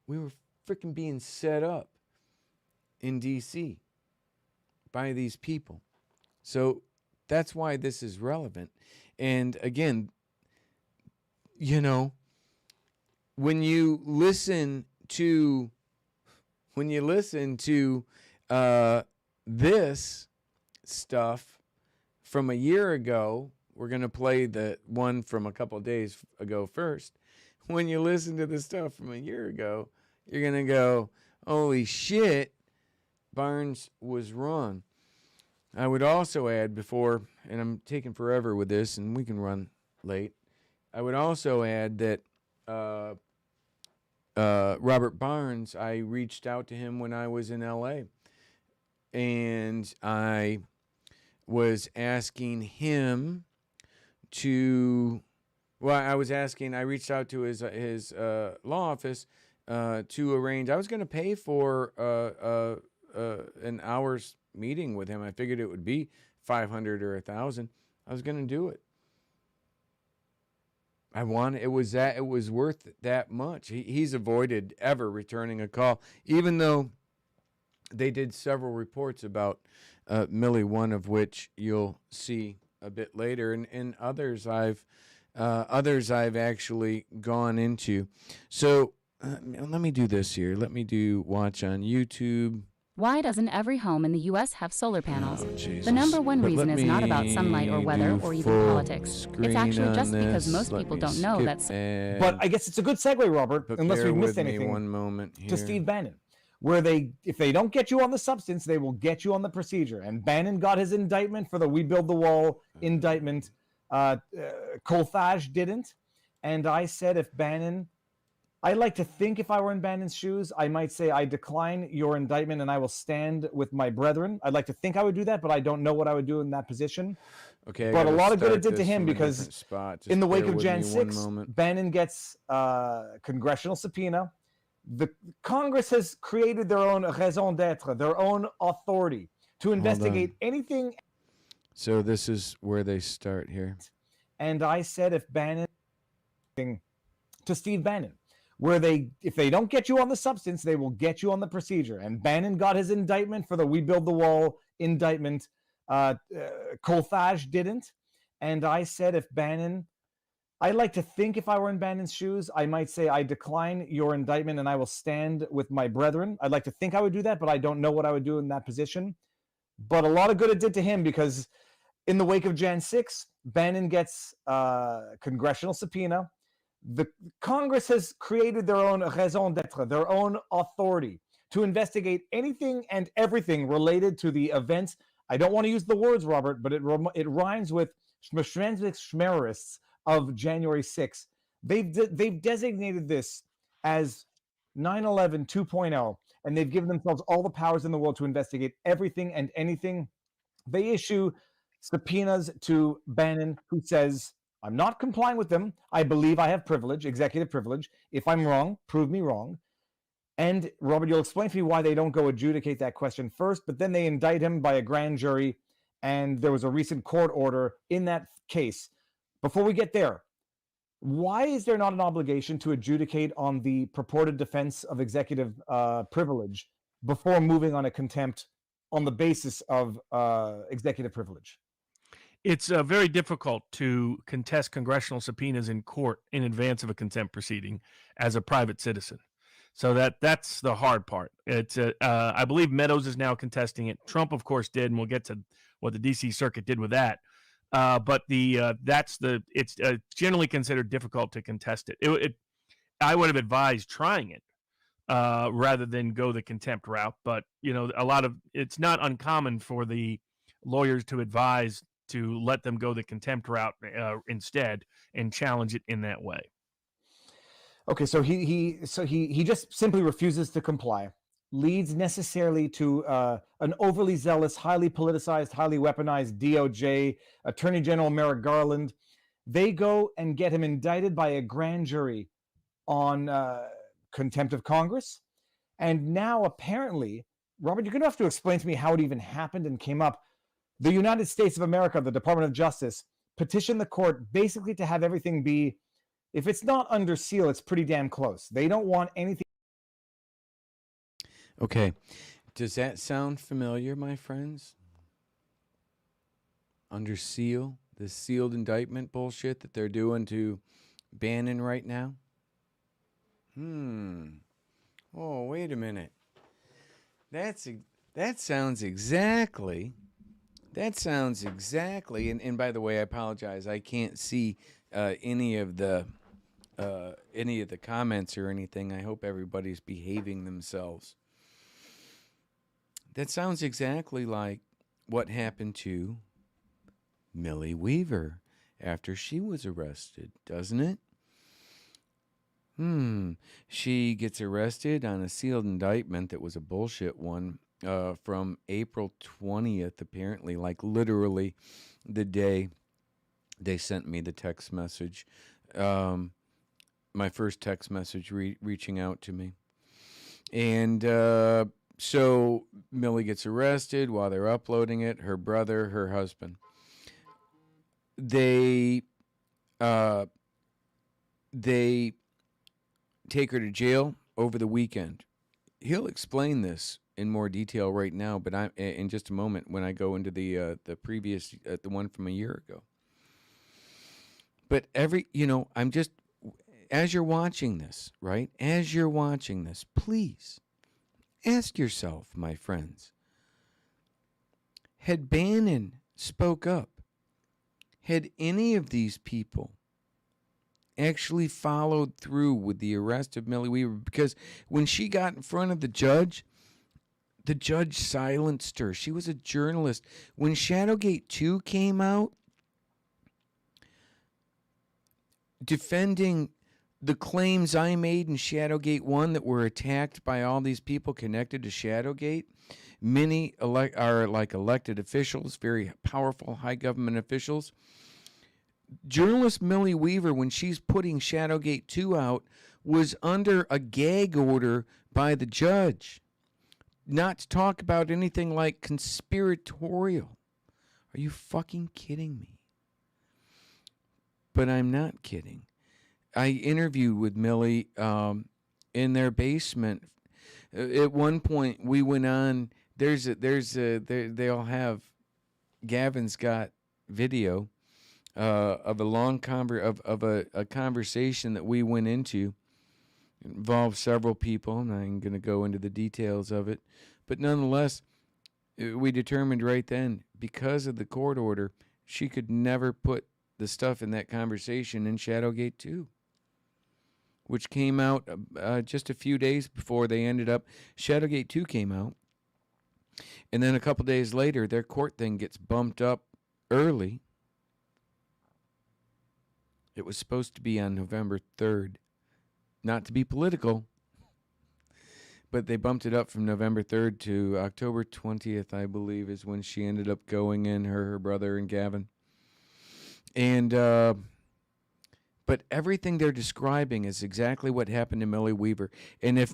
We were freaking being set up in D.C. by these people. So that's why this is relevant. And again, when you listen to this stuff from a year ago, we're going to play the one from a couple of days ago first. When you listen to the stuff from a year ago, you're going to go, holy shit, Barnes was wrong. I would also add before, and I'm taking forever with this, and we can run late. I would also add that Robert Barnes, I reached out to him when I was in L.A., and I was asking him to... Well, I reached out to his law office to arrange. I was going to pay for an hour's meeting with him. I figured it would be $500 or $1,000. I was going to do it. It was worth that much. He's avoided ever returning a call, even though they did several reports about Millie, one of which you'll see a bit later, and others I've actually gone into. So let me do this here. Let me watch on YouTube. Why doesn't every home in the U.S. have solar panels? Jesus. The number one But reason let is not about me sunlight or weather do or even full politics. It's actually screen just on because this. most Let people me don't know skip that. ad. But I guess it's a good segue, Robert, But unless bear we've missed with me anything, one moment to here. Steve Bannon. where if they don't get you on the substance, they will get you on the procedure. And Bannon got his indictment for the We Build the Wall indictment. Colthage didn't. And I said, if Bannon, I like to think if I were in Bannon's shoes, I might say, I decline your indictment and I will stand with my brethren. I'd like to think I would do that, but I don't know what I would do in that position. Okay, but a lot of good it did to him, because in the wake of Jan 6, Bannon gets congressional subpoena. The Congress has created their own raison d'etre, their own authority to investigate anything. So this is where they start here. And I said, if Bannon, to Steve Bannon, where if they don't get you on the substance, they will get you on the procedure. And Bannon got his indictment for the We Build the Wall indictment. Colthage didn't. And I said, if Bannon, I like to think if I were in Bannon's shoes, I might say, I decline your indictment and I will stand with my brethren. I'd like to think I would do that, but I don't know what I would do in that position. But a lot of good it did to him, because in the wake of Jan 6, Bannon gets congressional subpoena. The Congress has created their own raison d'etre, their own authority to investigate anything and everything related to the events. I don't want to use the words, Robert, but it rhymes with schmerrists of January 6th. They've designated this as 9/11 2.0, and they've given themselves all the powers in the world to investigate everything and anything. They issue subpoenas to Bannon, who says, I'm not complying with them. I believe I have privilege, executive privilege. If I'm wrong, prove me wrong. And Robert, you'll explain to me why they don't go adjudicate that question first, but then they indict him by a grand jury, and there was a recent court order in that case. Before we get there, why is there not an obligation to adjudicate on the purported defense of executive privilege before moving on a contempt on the basis of executive privilege? It's very difficult to contest congressional subpoenas in court in advance of a contempt proceeding as a private citizen. So that's the hard part. It's I believe Meadows is now contesting it. Trump, of course, did, and we'll get to what the D.C. Circuit did with that. But it's generally considered difficult to contest it. I would have advised trying it rather than go the contempt route. But it's not uncommon for the lawyers to advise to let them go the contempt route instead and challenge it in that way. Okay, so he just simply refuses to comply, leads necessarily to an overly zealous, highly politicized, highly weaponized DOJ, Attorney General Merrick Garland. They go and get him indicted by a grand jury on contempt of Congress. And now apparently, Robert, you're going to have to explain to me how it even happened and came up. The United States of America, the Department of Justice, petitioned the court basically to have everything be, if it's not under seal, it's pretty damn close. They don't want anything. Okay. Does that sound familiar, my friends? Under seal? The sealed indictment bullshit that they're doing to Bannon right now? Oh, wait a minute. That sounds exactly... and by the way, I apologize. I can't see any of the comments or anything. I hope everybody's behaving themselves. That sounds exactly like what happened to Millie Weaver after she was arrested, doesn't it? She gets arrested on a sealed indictment that was a bullshit one. From April 20th, apparently, like literally the day they sent me the text message, my first text message reaching out to me. And so Millie gets arrested while they're uploading it, her brother, her husband. They take her to jail over the weekend. He'll explain this in more detail right now, but in just a moment when I go into the previous the one from a year ago. But I'm just, as you're watching this, right? As you're watching this, please ask yourself, my friends, had Bannon spoke up, had any of these people actually followed through with the arrest of Millie Weaver? Because when she got in front of the judge The judge silenced her. She was a journalist. When Shadowgate 2 came out, defending the claims I made in Shadowgate 1 that were attacked by all these people connected to Shadowgate, many are like elected officials, very powerful high government officials. Journalist Millie Weaver, when she's putting Shadowgate 2 out, was under a gag order by the judge not to talk about anything like conspiratorial. Are you fucking kidding me? But I'm not kidding. I interviewed with Millie in their basement. At one point, we went on. They all have. Gavin's got video of a long a conversation that we went into. It involved several people, and I'm going to go into the details of it. But nonetheless, we determined right then, because of the court order, she could never put the stuff in that conversation in Shadowgate 2, which came out just a few days before they ended up. Shadowgate 2 came out, and then a couple days later, their court thing gets bumped up early. It was supposed to be on November 3rd. Not to be political, but they bumped it up from November 3rd to October 20th, I believe, is when she ended up going in, her brother, and Gavin. And but everything they're describing is exactly what happened to Millie Weaver. And if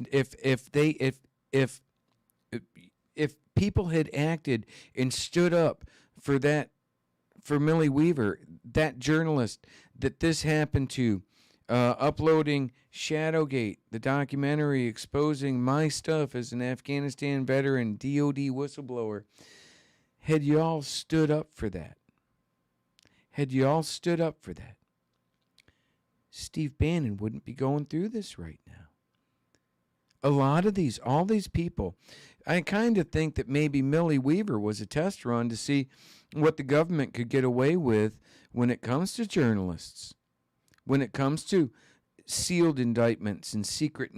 people had acted and stood up for that, for Millie Weaver, that journalist that this happened to, uploading Shadowgate, the documentary exposing my stuff as an Afghanistan veteran, DOD whistleblower, had y'all stood up for that, Steve Bannon wouldn't be going through this right now. All these people, I kind of think that maybe Millie Weaver was a test run to see what the government could get away with when it comes to journalists, when it comes to sealed indictments and secret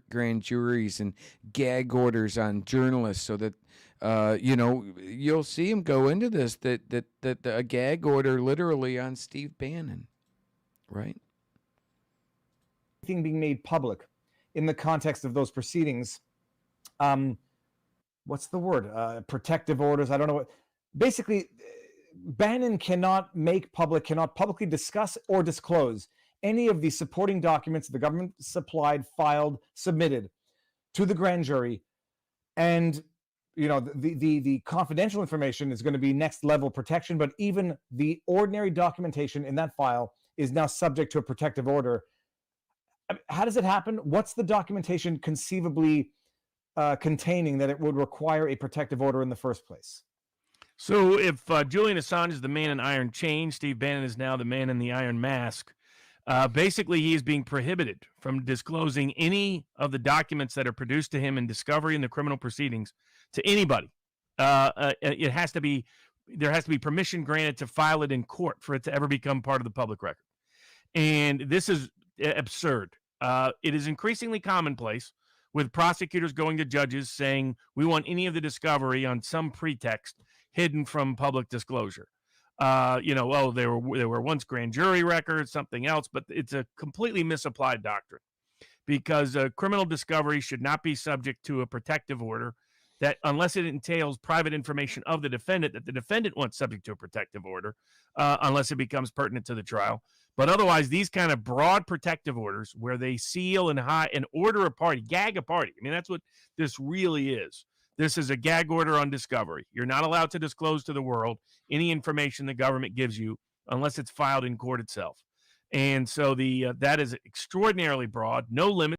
grand juries and gag orders on journalists, so that you'll see him go into this, that a gag order literally on Steve Bannon, right? Anything being made public in the context of those proceedings, what's the word? Protective orders. I don't know what. Basically, Bannon cannot publicly discuss or disclose any of the supporting documents the government supplied, filed, submitted to the grand jury. And the confidential information is going to be next level protection, but even the ordinary documentation in that file is now subject to a protective order. How does it happen? What's the documentation conceivably containing that it would require a protective order in the first place? So if Julian Assange is the man in iron chains, Steve Bannon is now the man in the iron mask. Basically, he is being prohibited from disclosing any of the documents that are produced to him in discovery in the criminal proceedings to anybody. There has to be permission granted to file it in court for it to ever become part of the public record. And this is absurd. It is increasingly commonplace with prosecutors going to judges saying, we want any of the discovery on some pretext hidden from public disclosure. There were once grand jury records, something else, but it's a completely misapplied doctrine, because criminal discovery should not be subject to a protective order, that unless it entails private information of the defendant, that the defendant wants subject to a protective order, unless it becomes pertinent to the trial. But otherwise, these kind of broad protective orders where they seal and hide and order a party, gag a party. I mean, that's what this really is. This is a gag order on discovery. You're not allowed to disclose to the world any information the government gives you unless it's filed in court itself. And so that is extraordinarily broad, no limit.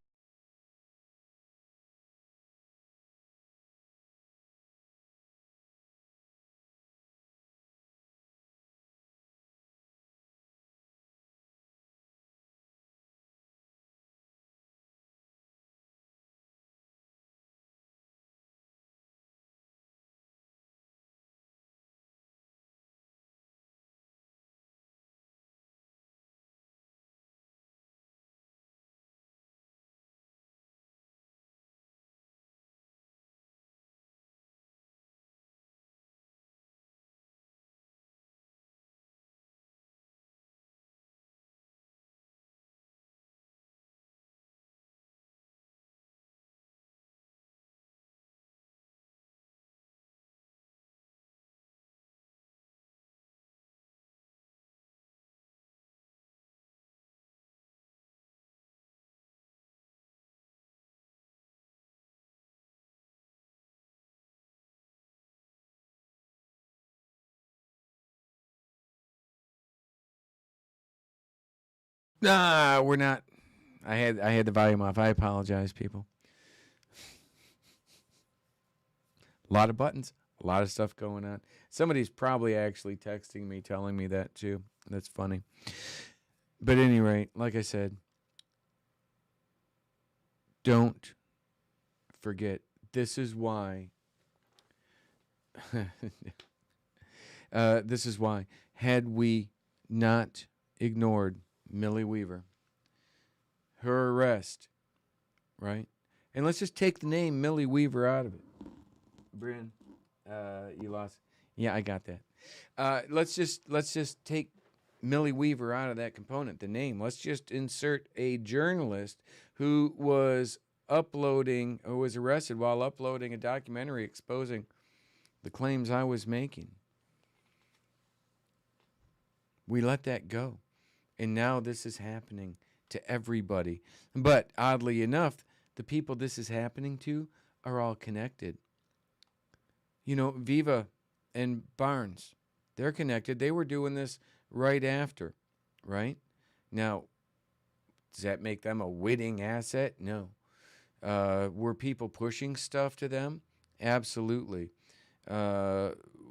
Nah, we're not. I had the volume off. I apologize, people. A lot of buttons, a lot of stuff going on. Somebody's probably actually texting me, telling me that too. That's funny. But at any rate, like I said, don't forget. This is why. This is why. Had we not ignored Millie Weaver, her arrest, right? And let's just take the name Millie Weaver out of it. Bryn, you lost. Yeah, I got that. Let's just take Millie Weaver out of that component, the name. Let's just insert a journalist who was uploading or was arrested while uploading a documentary exposing the claims I was making. We let that go. And now this is happening to everybody. But oddly enough, the people this is happening to are all connected. You know, Viva and Barnes, they're connected. They were doing this right after, right? Now, does that make them a winning asset? No. Were people pushing stuff to them? Absolutely.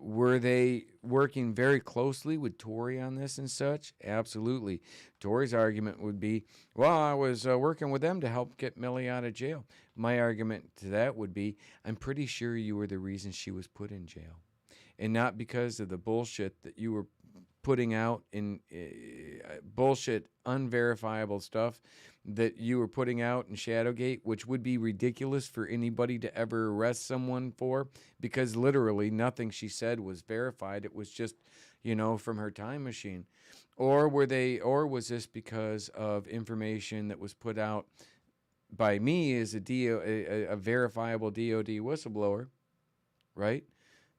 Were they working very closely with Tory on this and such? Absolutely. Tory's argument would be, well, I was working with them to help get Millie out of jail. My argument to that would be, I'm pretty sure you were the reason she was put in jail. And not because of the bullshit that you were putting out in bullshit, unverifiable stuff that you were putting out in Shadowgate, which would be ridiculous for anybody to ever arrest someone for, because literally nothing she said was verified. It was just, you know, from her time machine. Or was this because of information that was put out by me as a verifiable DOD whistleblower, right?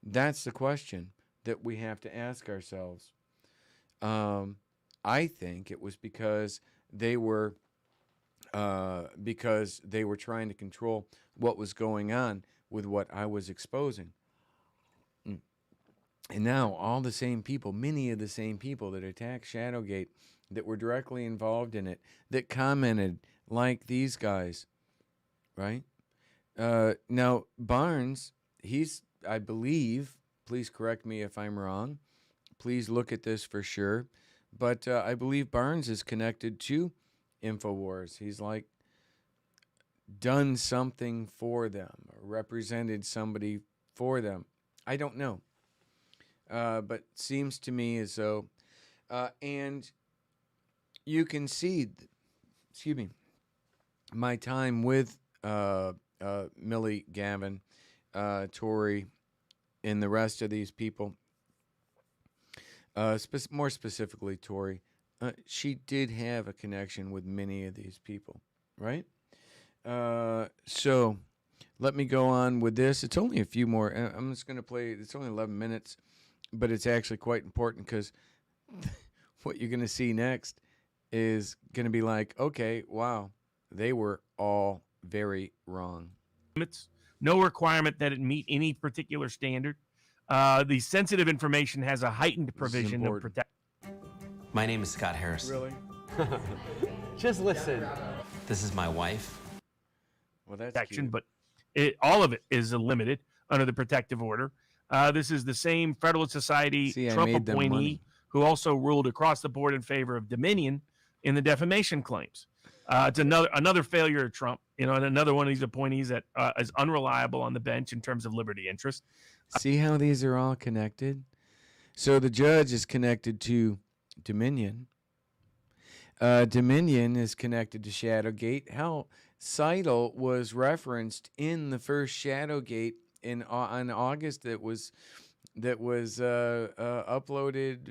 That's the question that we have to ask ourselves. I think it was because they were trying to control what was going on with what I was exposing. And now all the same people, many of the same people that attacked Shadowgate, that were directly involved in it, that commented like these guys, right? Now, Barnes, he's, I believe, please correct me if I'm wrong, please look at this for sure, but I believe Barnes is connected to InfoWars. He's like done something for them, or represented somebody for them. I don't know. But seems to me as though, and you can see, excuse me, my time with Millie, Gavin, Tory, and the rest of these people, more specifically Tory, she did have a connection with many of these people, right? So let me go on with this. It's only a few more. I'm just going to play. It's only 11 minutes, but it's actually quite important because what you're going to see next is going to be like, okay, wow, they were all very wrong. No requirement that it meet any particular standard. The sensitive information has a heightened provision of protection. My name is Scott Harris. Really? Just listen. This is my wife. Well, that's Protection, cute. but all of it is limited under the protective order. This is the same Federalist Society Trump appointee who also ruled across the board in favor of Dominion in the defamation claims. It's another failure of Trump, and another one of these appointees that is unreliable on the bench in terms of liberty interest. See how these are all connected? So the judge is connected to Dominion. Dominion is connected to Shadowgate. Hell, Seidel was referenced in the first Shadowgate on August that was uploaded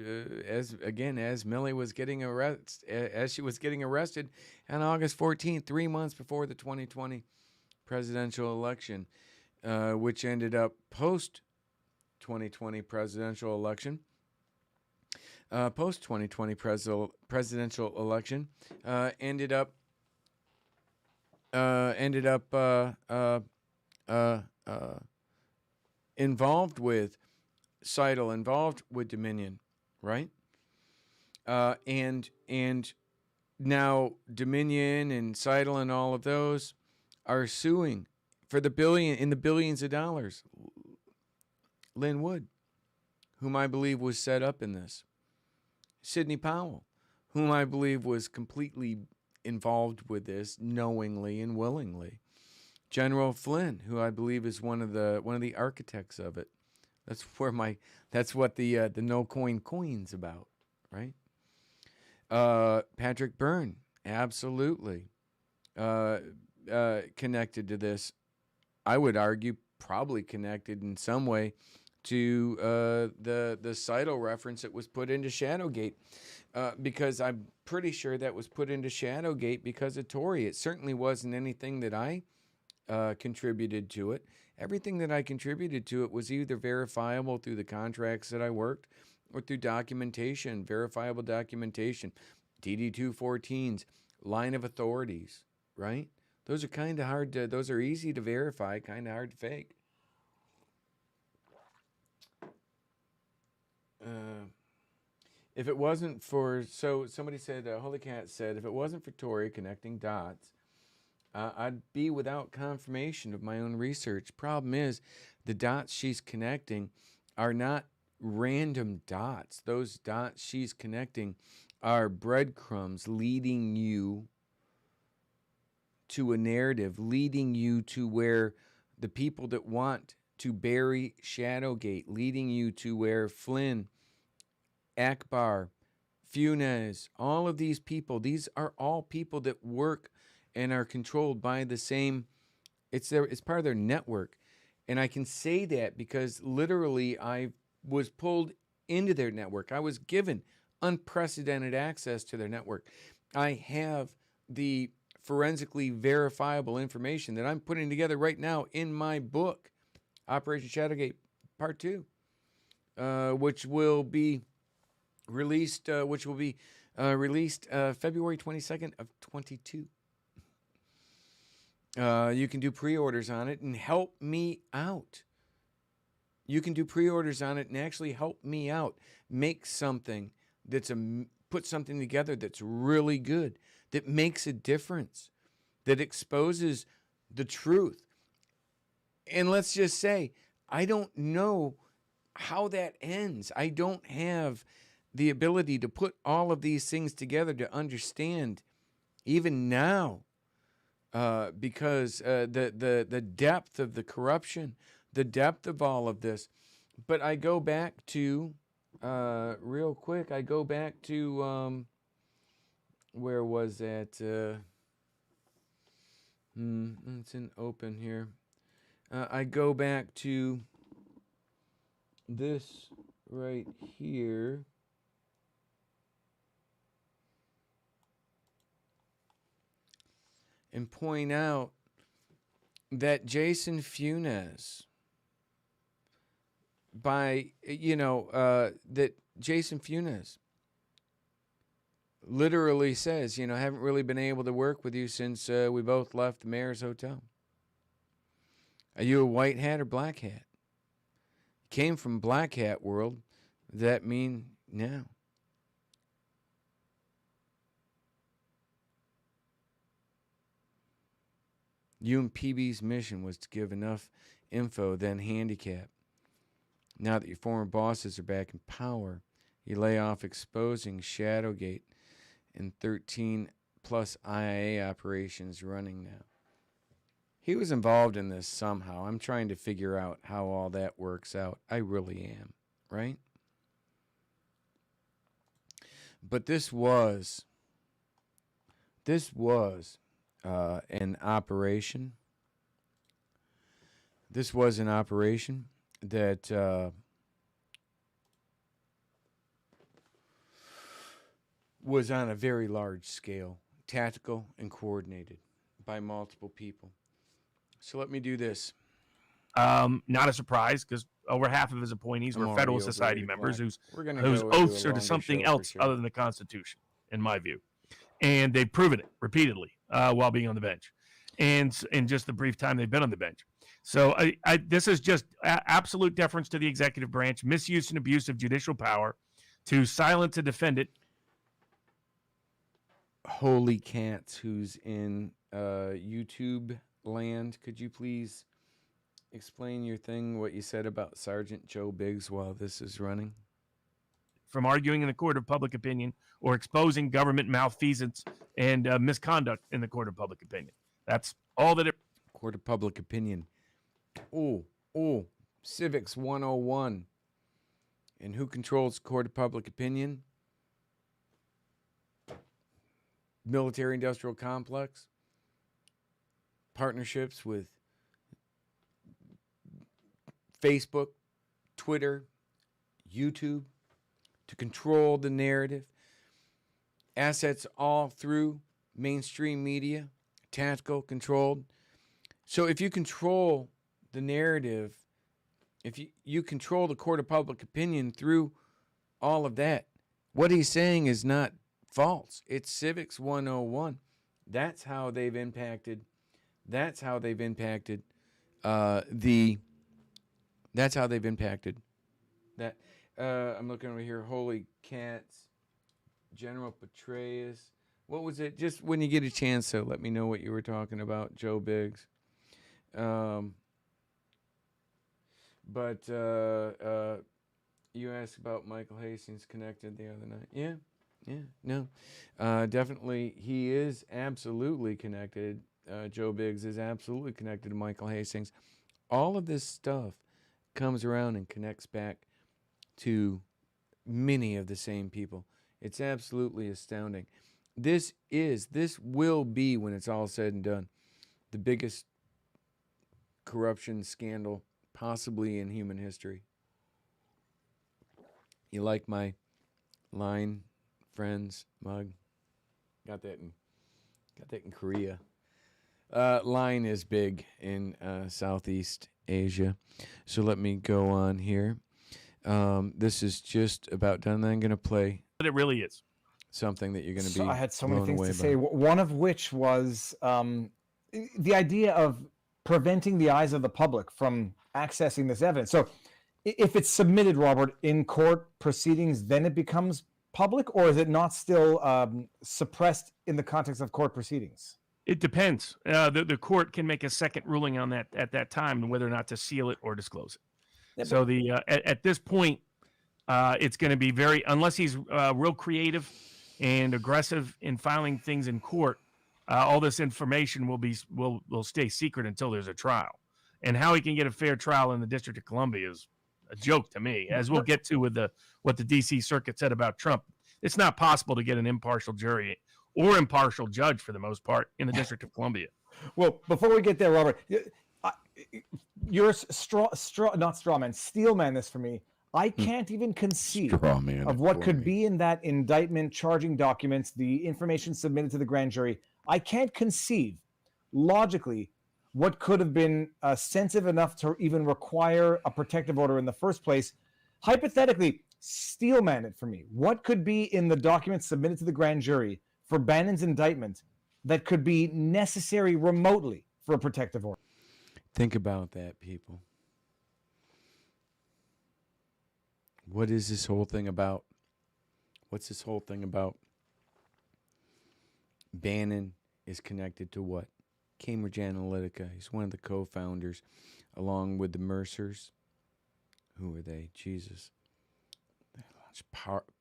as Millie was getting as she was getting arrested on August 14th, 3 months before the 2020 presidential election, which ended up post 2020 presidential election. Post 2020 presidential election ended up involved with Seidel, involved with Dominion, right? And Now, Dominion and Seidel and all of those are suing for the billions of dollars. Lynn Wood, whom I believe was set up in this. Sidney Powell, whom I believe was completely involved with this knowingly and willingly. General Flynn, who I believe is one of the architects of it. That's what the no coin's about, right? Patrick Byrne, absolutely connected to this. I would argue probably connected in some way to the Seidel reference that was put into Shadowgate, because I'm pretty sure that was put into Shadowgate because of Tory. It certainly wasn't anything that I contributed to it. Everything that I contributed to it was either verifiable through the contracts that I worked or through documentation, verifiable documentation, DD-214s, line of authorities, right? Those are kind of hard to, those are easy to verify, kind of hard to fake. If it wasn't for, so somebody said, Holy Cat said, if it wasn't for Tori connecting dots, I'd be without confirmation of my own research. Problem is, the dots she's connecting are not random dots. Those dots she's connecting are breadcrumbs leading you to a narrative, leading you to where the people that want to bury Shadowgate, leading you to where Flynn, Akbar, Funes, all of these people, these are all people that work and are controlled by the same, it's part of their network. And I can say that because literally I was pulled into their network. I was given unprecedented access to their network. I have the forensically verifiable information that I'm putting together right now in my book, Operation Shadowgate Part 2, which will be released February 22nd of 22. You can do pre-orders on it and help me out. You can do pre-orders on it and actually help me out. Make something put something together that's really good, that makes a difference, that exposes the truth. And let's just say, I don't know how that ends. I don't have the ability to put all of these things together to understand, even now, because the depth of the corruption, the depth of all of this. But I go back to, real quick, I go back to, where was that? It's in open here. I go back to this right here. And point out that Jason Funes, that Jason Funes literally says, haven't really been able to work with you since we both left the mayor's hotel. Are you a white hat or black hat? Came from black hat world. Does that mean no? You and PB's mission was to give enough info, then handicap. Now that your former bosses are back in power, you lay off exposing Shadowgate and 13 plus IIA operations running now. He was involved in this somehow. I'm trying to figure out how all that works out. I really am, right? But this was an operation. This was an operation that was on a very large scale, tactical and coordinated by multiple people. So let me do this. Not a surprise, because over half of his appointees were Federal Society members whose oaths are to something else other than the Constitution, in my view. And they've proven it repeatedly while being on the bench, and in just the brief time they've been on the bench. So this is just absolute deference to the executive branch, misuse and abuse of judicial power to silence a defendant Holy Cats, who's in YouTube land, could you please explain your thing, what you said about Sergeant Joe Biggs while this is running? From arguing in the court of public opinion or exposing government malfeasance and misconduct in the court of public opinion. That's all that it. Court of public opinion. Oh, Civics 101. And who controls court of public opinion? Military industrial complex. Partnerships with Facebook, Twitter, YouTube to control the narrative. Assets all through mainstream media, tactical, controlled. So if you control the narrative, if you control the court of public opinion through all of that, what he's saying is not false. It's Civics 101. That's how they've impacted. That's how they've impacted that. I'm looking over here. Holy Cats, General Petraeus. What was it? Just when you get a chance, so let me know what you were talking about, Joe Biggs. But you asked about Michael Hastings connected the other night. No. Definitely, he is absolutely connected. Joe Biggs is absolutely connected to Michael Hastings. All of this stuff comes around and connects back to many of the same people. It's absolutely astounding. This will be, when it's all said and done, the biggest corruption scandal possibly in human history. You like my line, friends, mug? Got that in Korea. Line is big in Southeast Asia. So let me go on here. This is just about done. I'm going to play. But it really is something that you're going to be. I had so many things to by. say. One of which was the idea of preventing the eyes of the public from accessing this evidence. So if it's submitted, Robert, in court proceedings, then it becomes public, or is it not still suppressed in the context of court proceedings? It depends. The court can make a second ruling on that at that time, whether or not to seal it or disclose it. Yeah, so at this point, it's going to be unless he's real creative and aggressive in filing things in court, all this information will stay secret until there's a trial. And how he can get a fair trial in the District of Columbia is a joke to me, as we'll get to with what the D.C. Circuit said about Trump. It's not possible to get an impartial jury or impartial judge, for the most part, in the District of Columbia. Well, before we get there, Robert, you're not straw man, steel man this for me. I can't even conceive of what could be in that indictment, charging documents, the information submitted to the grand jury. I can't conceive logically what could have been sensitive enough to even require a protective order in the first place. Hypothetically, steel man it for me. What could be in the documents submitted to the grand jury for Bannon's indictment that could be necessary remotely for a protective order? Think about that, people. What is this whole thing about? What's this whole thing about? Bannon is connected to what? Cambridge Analytica. He's one of the co-founders, along with the Mercers. Who are they? Jesus. They launched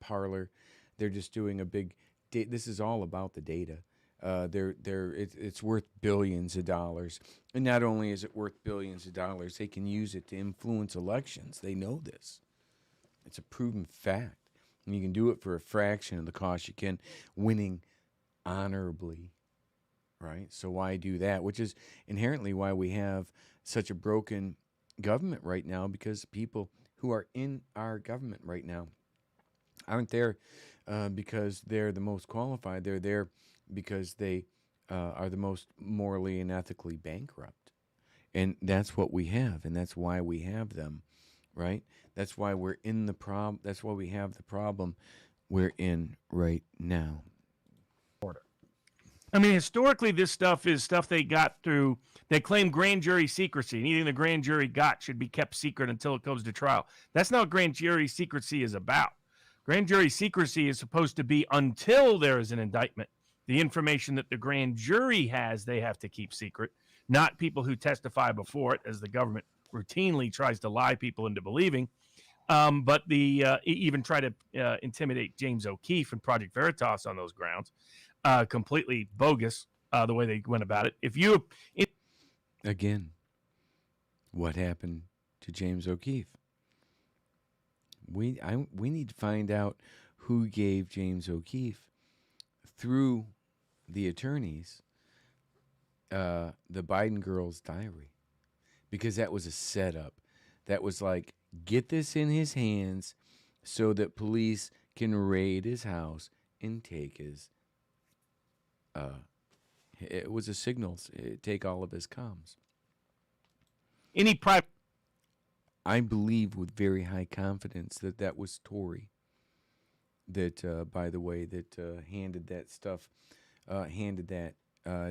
Parler. They're just doing a big. This is all about the data. It's worth billions of dollars, and not only is it worth billions of dollars, they can use it to influence elections. They know this. It's a proven fact, and you can do it for a fraction of the cost you can, winning honorably, right? So why do that? Which is inherently why we have such a broken government right now, because people who are in our government right now aren't there because they're the most qualified. They're there because they are the most morally and ethically bankrupt. And that's what we have, and that's why we have them, right? That's why we're in the problem. That's why we have the problem we're in right now. I mean, historically, this stuff is stuff they got through. They claim grand jury secrecy. Anything the grand jury got should be kept secret until it goes to trial. That's not what grand jury secrecy is about. Grand jury secrecy is supposed to be until there is an indictment The information that the grand jury has, they have to keep secret, not people who testify before it, as the government routinely tries to lie people into believing. But even try to intimidate James O'Keefe and Project Veritas on those grounds. Completely bogus the way they went about it. Again, what happened to James O'Keefe? We need to find out who gave James O'Keefe, through the attorneys, the Biden girl's diary, because that was a setup. That was like, get this in his hands so that police can raid his house and take his. It was a signal. Take all of his comms. Any private. I believe with very high confidence that that was Tory. That, by the way, that handed that stuff, handed that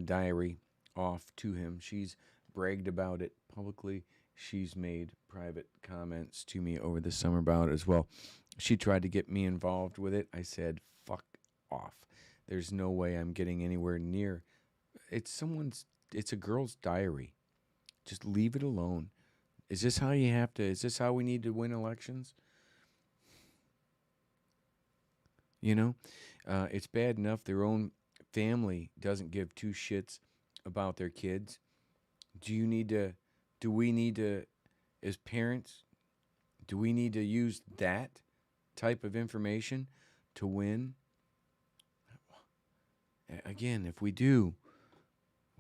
diary off to him. She's bragged about it publicly. She's made private comments to me over the summer about it as well. She tried to get me involved with it. I said, fuck off. There's no way I'm getting anywhere near. It's a girl's diary. Just leave it alone. Is this how we need to win elections? You know, it's bad enough their own family doesn't give two shits about their kids. Do we need to, as parents, do we need to use that type of information to win? Again, if we do,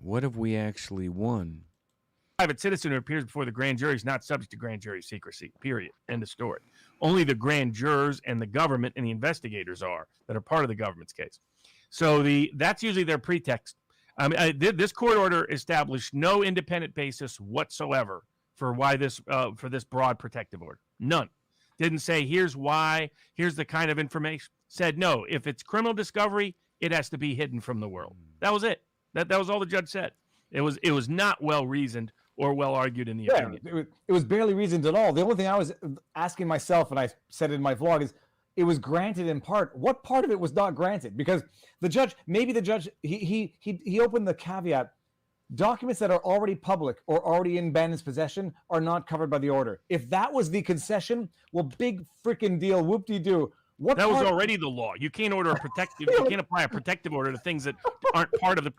what have we actually won? Private citizen who appears before the grand jury is not subject to grand jury secrecy, period. End of story. Only the grand jurors and the government and the investigators are that are part of the government's case. So that's usually their pretext. This court order established no independent basis whatsoever for why for this broad protective order. None. Didn't say here's why, here's the kind of information. Said no, if it's criminal discovery, it has to be hidden from the world. That was it. That was all the judge said. It was not well reasoned or well argued in the opinion. It was barely reasoned at all. The only thing I was asking myself, and I said it in my vlog, is it was granted in part. What part of it was not granted? Because the judge, he opened the caveat: documents that are already public or already in Bannon's possession are not covered by the order. If that was the concession, well, big freaking deal, whoop-de-doo. That was already the law. You can't order a protective. You can't apply a protective order to things that aren't part of the.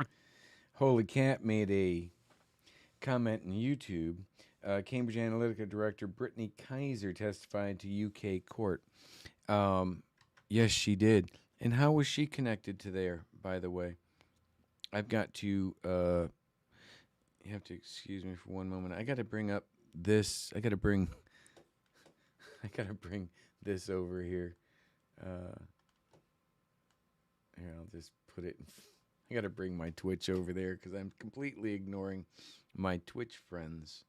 Holy Cat made a comment in YouTube. Cambridge Analytica director Brittany Kaiser testified to UK court. Yes, she did. And how was she connected to there, by the way? I've got to, you have to excuse me for one moment. I got to bring up this. I got to bring this over here. Here, I'll just put it. I got to bring my Twitch over there because I'm completely ignoring my Twitch friends.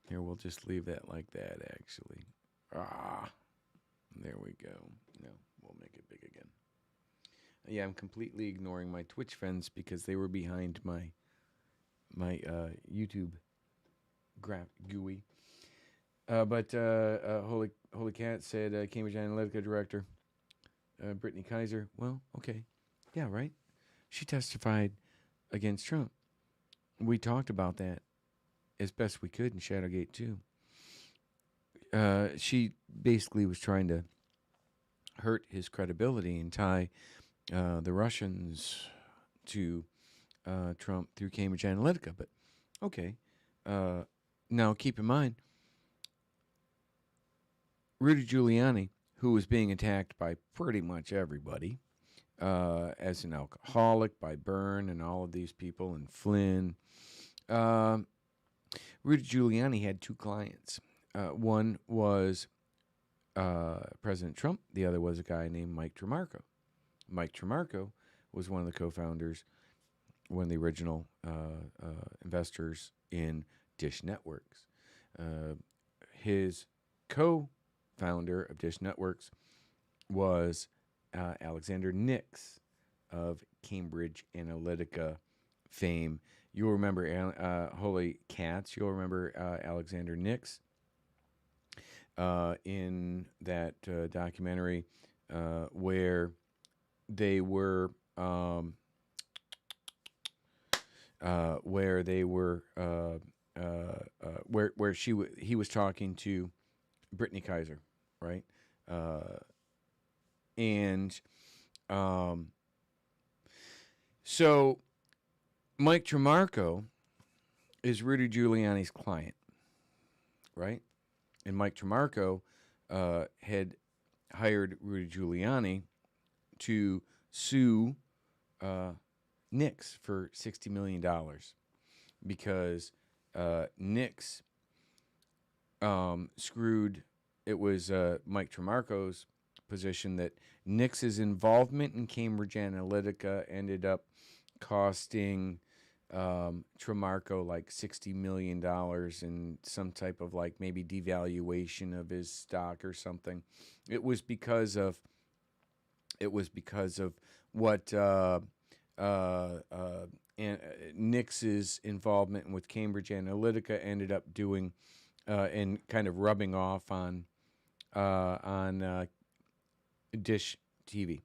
Here, we'll just leave that like that, actually. There we go. No, we'll make it big again. Yeah, I'm completely ignoring my Twitch friends because they were behind my YouTube GUI. But Holy Cat said Cambridge Analytica director Brittany Kaiser. Well, okay. Yeah, right. She testified against Trump. We talked about that as best we could in Shadowgate 2. She basically was trying to hurt his credibility and tie the Russians to Trump through Cambridge Analytica. But, okay. Now, keep in mind, Rudy Giuliani, who was being attacked by pretty much everybody, as an alcoholic, by Byrne and all of these people, and Flynn. Rudy Giuliani had two clients. One was President Trump. The other was a guy named Mike Tremarco. Mike Tremarco was one of the co-founders, one of the original investors in Dish Networks. His co-founder of Dish Networks was Alexander Nix of Cambridge Analytica fame. You'll remember Holy Cats. You'll remember Alexander Nix in that documentary where they were where they were where he was talking to Brittany Kaiser, right? And so Mike Tremarco is Rudy Giuliani's client, right? And Mike Tremarco had hired Rudy Giuliani to sue Nix for $60 million because Nix screwed. It was Mike Tremarco's position that Nix's involvement in Cambridge Analytica ended up costing Tremarco like $60 million in some type of like maybe devaluation of his stock or something. It was because of what Nix's involvement with Cambridge Analytica ended up doing and kind of rubbing off on Dish TV.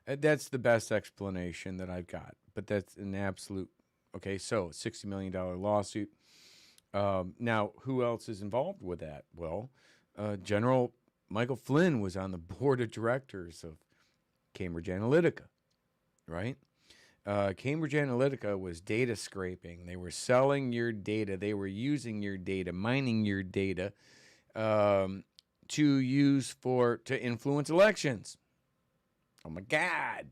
That's the best explanation that I've got, but that's an absolute. Okay, so $60 million lawsuit. Now, who else is involved with that? Well, General Michael Flynn was on the board of directors of Cambridge Analytica, right? Cambridge Analytica was data scraping. They were selling your data. They were using your data, mining your data to influence elections. Oh, my God.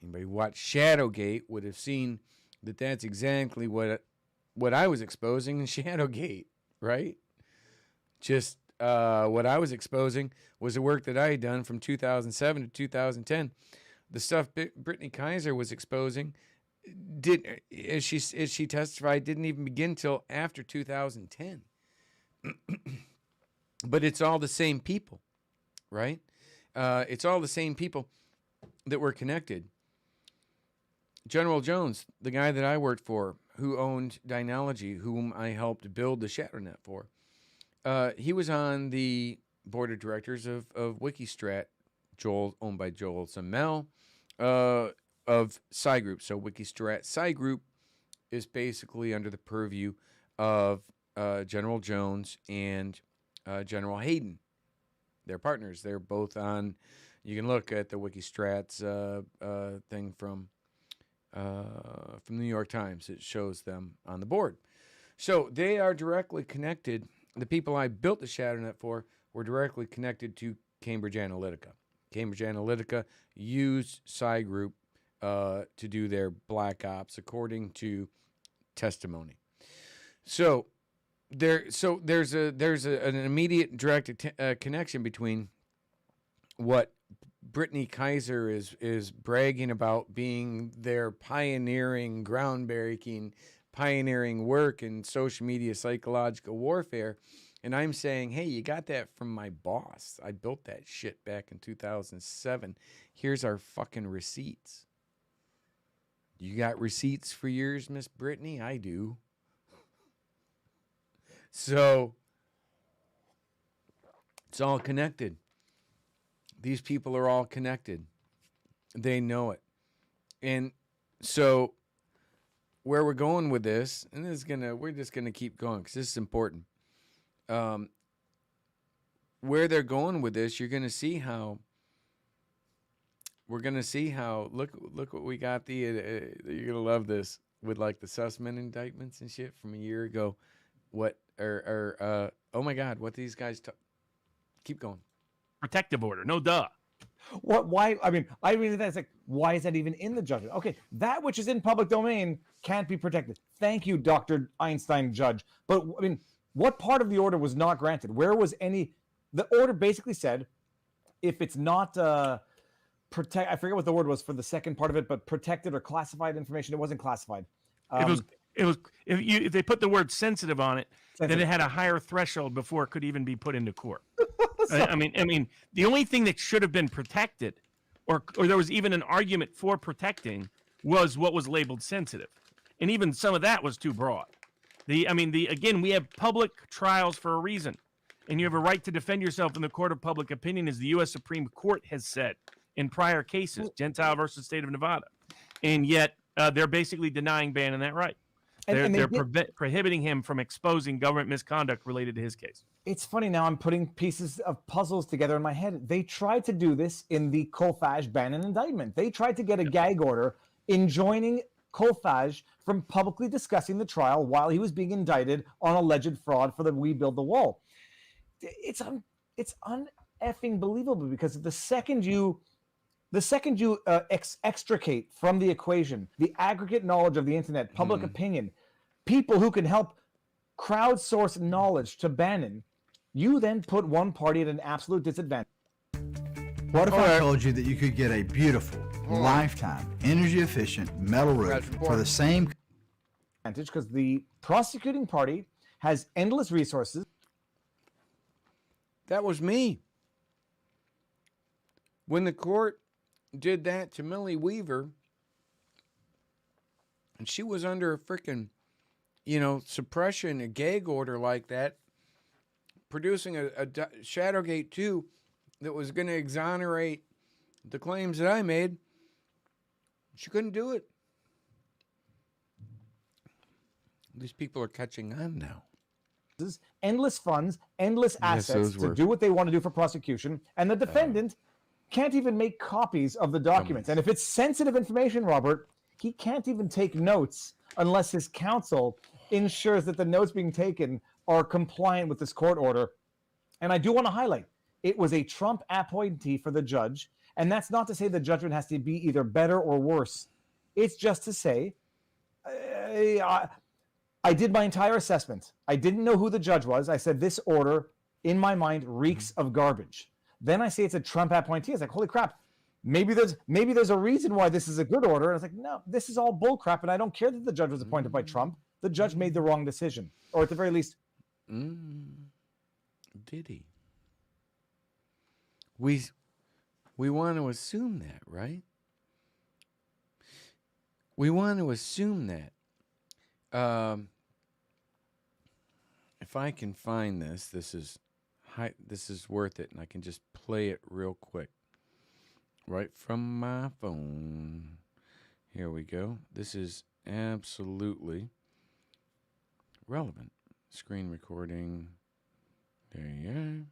Anybody who watched Shadowgate would have seen that that's exactly what I was exposing in Shadowgate, right? Just what I was exposing was the work that I had done from 2007 to 2010. The stuff Brittany Kaiser was exposing, as she testified, didn't even begin till after 2010. But it's all the same people, right? It's all the same people that were connected. General Jones, the guy that I worked for, who owned Dynology, whom I helped build the ShatterNet for, he was on the board of directors of Wikistrat, owned by Joel Zamel, of Psy Group. So Wikistrat Psy Group is basically under the purview of General Jones and General Hayden. They're partners. They're both on. You can look at the Wikistrats thing from the New York Times. It shows them on the board. So they are directly connected. The people I built the ShatterNet for were directly connected to Cambridge Analytica. Cambridge Analytica used Psy Group to do their black ops, according to testimony. So there's an immediate direct connection between what Brittany Kaiser is bragging about being their pioneering, groundbreaking, pioneering work in social media psychological warfare. And I'm saying, hey, you got that from my boss. I built that shit back in 2007. Here's our fucking receipts. You got receipts for yours, Miss Brittany? I do. So it's all connected. These people are all connected. They know it. And so where we're going with this, and we're just gonna keep going because this is important. Where they're going with this, you're gonna see how. We're gonna see how. Look what we got. You're gonna love this with like the Sussman indictments and shit from a year ago. Oh my God, what these guys keep going. Protective order, no duh. What? Why? I mean that's like, why is that even in the judgment? Okay, that which is in public domain can't be protected. Thank you, Dr. Einstein judge. But I mean, what part of the order was not granted? Where was any? The order basically said, if it's not protect, I forget what the word was for the second part of it, but protected or classified information. It wasn't classified. If they put the word sensitive on it, then it had a higher threshold before it could even be put into court. I mean, the only thing that should have been protected, or there was even an argument for protecting, was what was labeled sensitive, and even some of that was too broad. Again, we have public trials for a reason, and you have a right to defend yourself in the court of public opinion, as the U.S. Supreme Court has said in prior cases, Gentile versus State of Nevada, and yet they're basically denying Bannon that right. And They're prohibiting him from exposing government misconduct related to his case. It's funny now. I'm putting pieces of puzzles together in my head. They tried to do this in the Colfage-Bannon indictment. They tried to get a gag order enjoining Colfage from publicly discussing the trial while he was being indicted on alleged fraud for the We Build the Wall. It's un-effing believable, because the second you extricate from the equation the aggregate knowledge of the internet, public opinion, people who can help crowdsource knowledge to Bannon, you then put one party at an absolute disadvantage. What if I told you that you could get a beautiful, lifetime, energy-efficient metal roof for the same advantage? Because the prosecuting party has endless resources. That was me. When the court did that to Millie Weaver, and she was under a freaking, suppression, a gag order like that, producing a Shadowgate 2 that was going to exonerate the claims that I made, she couldn't do it. These people are catching on now. Endless funds, endless assets to do what they want to do for prosecution, and the defendant can't even make copies of the documents. And if it's sensitive information, Robert, he can't even take notes unless his counsel ensures that the notes being taken are compliant with this court order. And I do want to highlight, it was a Trump appointee for the judge, and that's not to say the judgment has to be either better or worse. It's just to say, I did my entire assessment. I didn't know who the judge was. I said, this order, in my mind, reeks of garbage. Then I say it's a Trump appointee. It's like, holy crap, maybe there's a reason why this is a good order. And I was like, no, this is all bull crap, and I don't care that the judge was appointed by Trump. The judge made the wrong decision, or at the very least. Did he? We want to assume that, right? We want to assume that. If I can find this, this is worth it, and I can just play it real quick, right from my phone. Here we go. This is absolutely relevant. Screen recording. There you are.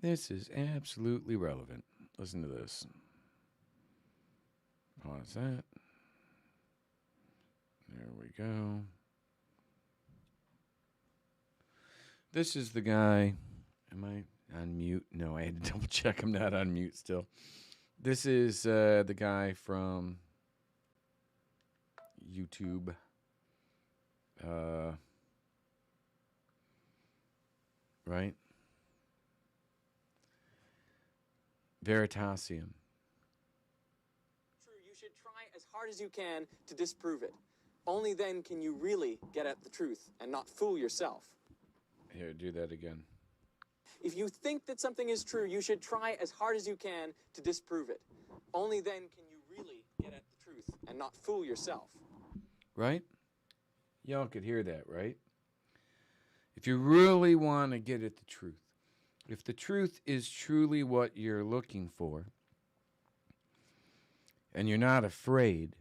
This is absolutely relevant. Listen to this. Pause that. There we go. This is the guy. Am I on mute? No, I had to double check. I'm not on mute still. This is the guy from YouTube. Right? Veritasium. True, you should try as hard as you can to disprove it. Only then can you really get at the truth and not fool yourself. Here, do that again. If you think that something is true, you should try as hard as you can to disprove it. Only then can you really get at the truth and not fool yourself. Right? Y'all could hear that, right? If you really want to get at the truth, if the truth is truly what you're looking for, and you're not afraid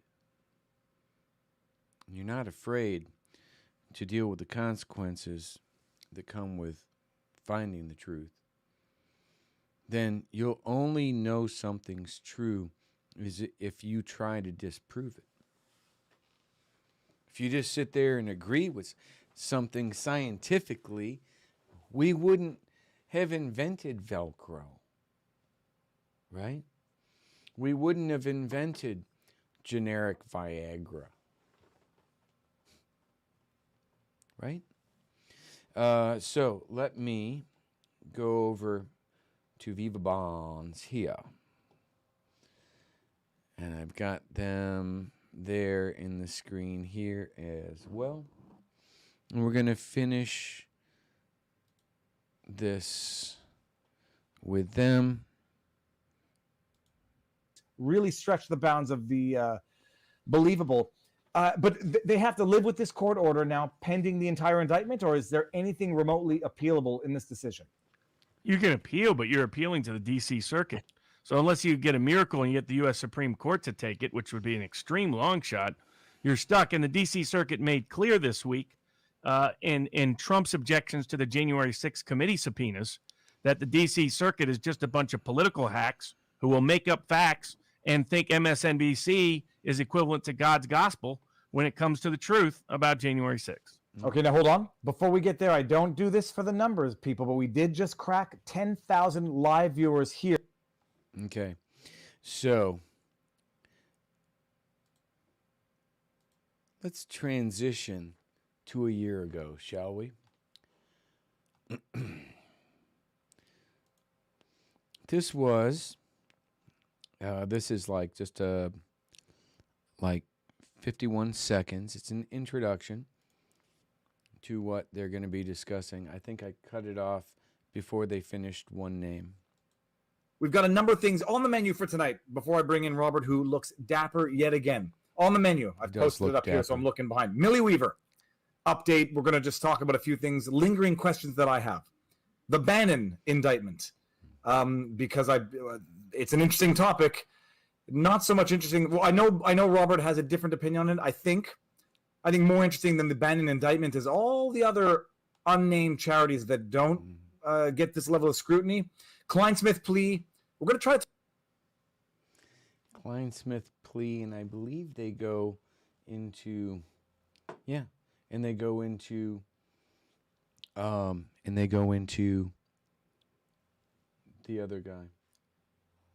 to deal with the consequences that come with finding the truth, then you'll only know something's true is if you try to disprove it. If you just sit there and agree with something scientifically, we wouldn't have invented Velcro, right? We wouldn't have invented generic Viagra, right? So let me go over to Viva Bonds here. And I've got them there in the screen here as well. And we're going to finish this with them. Really stretch the bounds of the believable. But they have to live with this court order now pending the entire indictment, or is there anything remotely appealable in this decision? You can appeal, but you're appealing to the D.C. Circuit. So unless you get a miracle and you get the U.S. Supreme Court to take it, which would be an extreme long shot, you're stuck. And the D.C. Circuit made clear this week in Trump's objections to the January 6th committee subpoenas that the D.C. Circuit is just a bunch of political hacks who will make up facts and think MSNBC is equivalent to God's gospel when it comes to the truth about January 6th. Okay, now hold on. Before we get there, I don't do this for the numbers, people, but we did just crack 10,000 live viewers here. Okay. So let's transition to a year ago, shall we? This is like just like 51 seconds. It's an introduction to what they're going to be discussing. I think I cut it off before they finished one name. We've got a number of things on the menu for tonight before I bring in Robert, who looks dapper yet again. On the menu, I've posted it up here, so I'm looking behind. Millie Weaver, update. We're going to just talk about a few things, lingering questions that I have. The Bannon indictment, because it's an interesting topic. Not so much interesting. Well, I know Robert has a different opinion on it. I think more interesting than the Bannon indictment is all the other unnamed charities that don't get this level of scrutiny. Kleinsmith plea. We're going to try to. Kleinsmith plea, and I believe they go into, and they go into the other guy.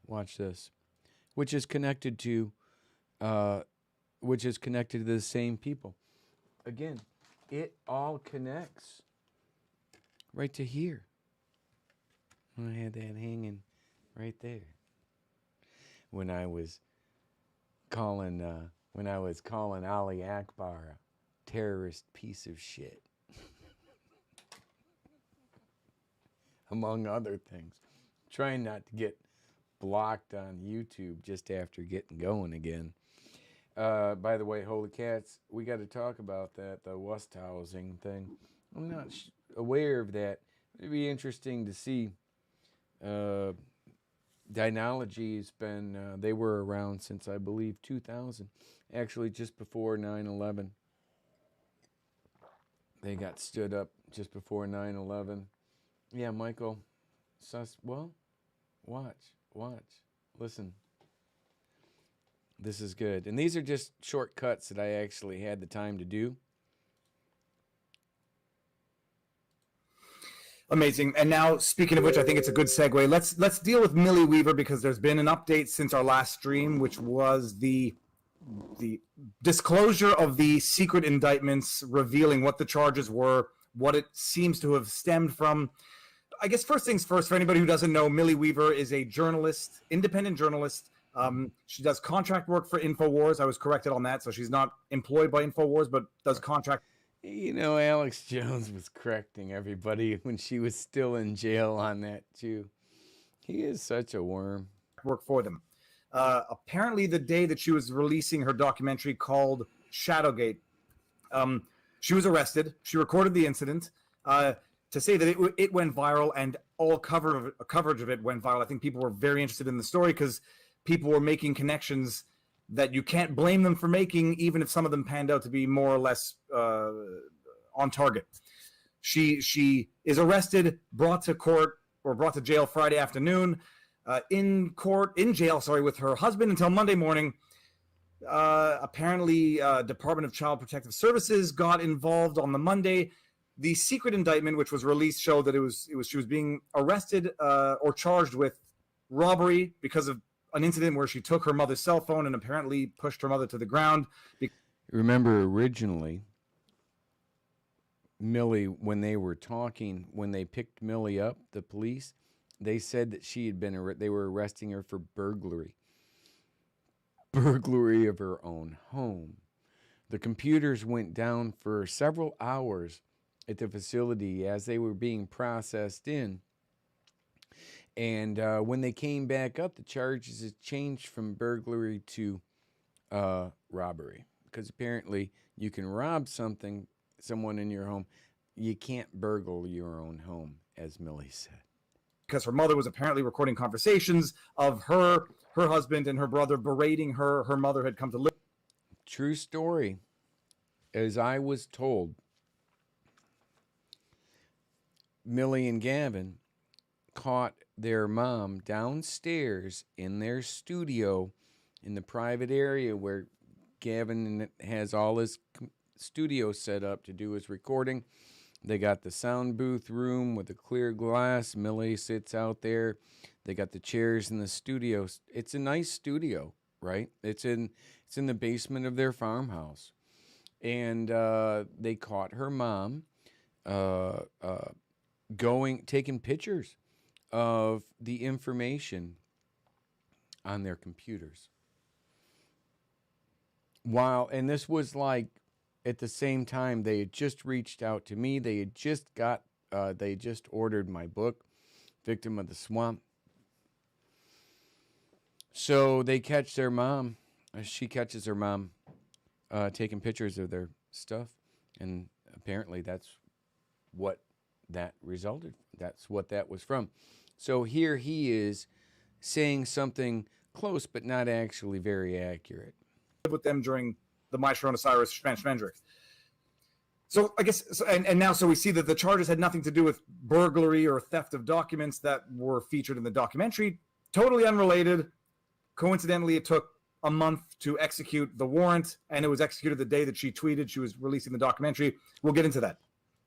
Watch this, which is connected to the same people. Again, it all connects right to here. I had that hanging right there when I was calling Ali Akbar a terrorist piece of shit, among other things. Trying not to get blocked on YouTube just after getting going again. By the way, holy cats, we got to talk about that, the West housing thing. I'm not aware of that. It'd be interesting to see. Dynology's been, they were around since, I believe, 2000. Actually, just before 9/11. They got stood up just before 9/11. Yeah, Michael, watch, listen. This is good. And these are just shortcuts that I actually had the time to do. Amazing. And now, speaking of which, I think it's a good segue. Let's deal with Millie Weaver, because there's been an update since our last stream, which was the disclosure of the secret indictments, revealing what the charges were, what it seems to have stemmed from. I guess first things first, for anybody who doesn't know, Millie Weaver is a journalist, independent journalist. She does contract work for InfoWars. I was corrected on that. So she's not employed by InfoWars, but does contract. You know, Alex Jones was correcting everybody when she was still in jail on that, too. He is such a worm. Work for them. Apparently, the day that she was releasing her documentary called Shadowgate, she was arrested. She recorded the incident. To say that it went viral, and all coverage of it went viral. I think people were very interested in the story because people were making connections that you can't blame them for making, even if some of them panned out to be more or less on target. She is arrested, brought to jail Friday afternoon, in jail, with her husband until Monday morning. Apparently, Department of Child Protective Services got involved on the Monday. The secret indictment, which was released, showed that she was being arrested or charged with robbery because of an incident where she took her mother's cell phone and apparently pushed her mother to the ground. Remember, originally, Millie, when they picked Millie up, the police, they said that they were arresting her for burglary of her own home. The computers went down for several hours at the facility as they were being processed in. And when they came back up, the charges had changed from burglary to robbery. Because apparently you can rob someone in your home. You can't burgle your own home, as Millie said. because her mother was apparently recording conversations of her husband and her brother berating her. Her mother had come to live. True story. As I was told, Millie and Gavin caught their mom downstairs in their studio in the private area where Gavin has all his studio set up to do his recording. They got the sound booth room with the clear glass. Millie sits out there. They got the chairs in the studio. It's a nice studio, right? It's in the basement of their farmhouse. And they caught her mom taking pictures of the information on their computers. And this was like at the same time they had just reached out to me. They had just they just ordered my book, Victim of the Swamp. So they catch their mom. She catches her mom taking pictures of their stuff, and apparently that's what that resulted. That's what that was from. So here he is saying something close, but not actually very accurate. With them during the My Sharona Cyrus Schmendrick. So I guess, and now so we see that the charges had nothing to do with burglary or theft of documents that were featured in the documentary. Totally unrelated. Coincidentally, it took a month to execute the warrant, and it was executed the day that she tweeted she was releasing the documentary. We'll get into that.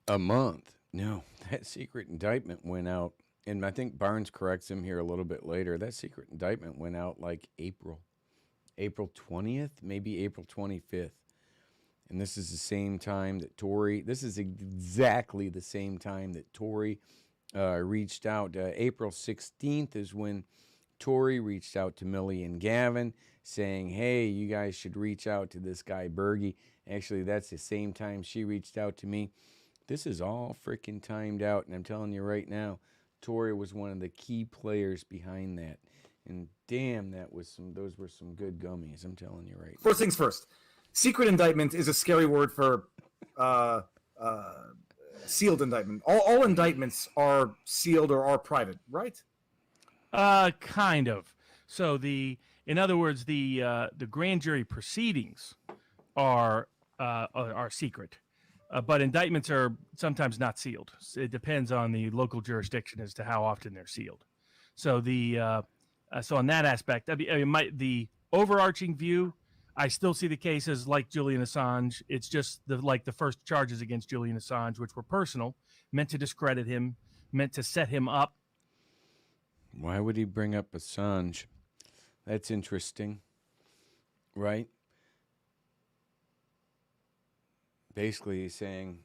A month? No, that secret indictment went out, and I think Barnes corrects him here a little bit later. That secret indictment went out like April 20th, maybe April 25th. And this is the same time that this is exactly the same time that Tory reached out. April 16th is when Tory reached out to Millie and Gavin saying, hey, you guys should reach out to this guy, Bergy. Actually, that's the same time she reached out to me. This is all freaking timed out, and I'm telling you right now, Tory was one of the key players behind that. And damn, those were some good gummies, I'm telling you right now. First things first. Secret indictment is a scary word for sealed indictment. All indictments are sealed or are private, right? Kind of. So in other words, the grand jury proceedings are secret, but indictments are sometimes not sealed. It depends on the local jurisdiction as to how often they're sealed. So so on that aspect, the overarching view, I still see the cases like Julian Assange. It's just the first charges against Julian Assange, which were personal, meant to discredit him, meant to set him up. Why would he bring up Assange? That's interesting, right? Basically, he's saying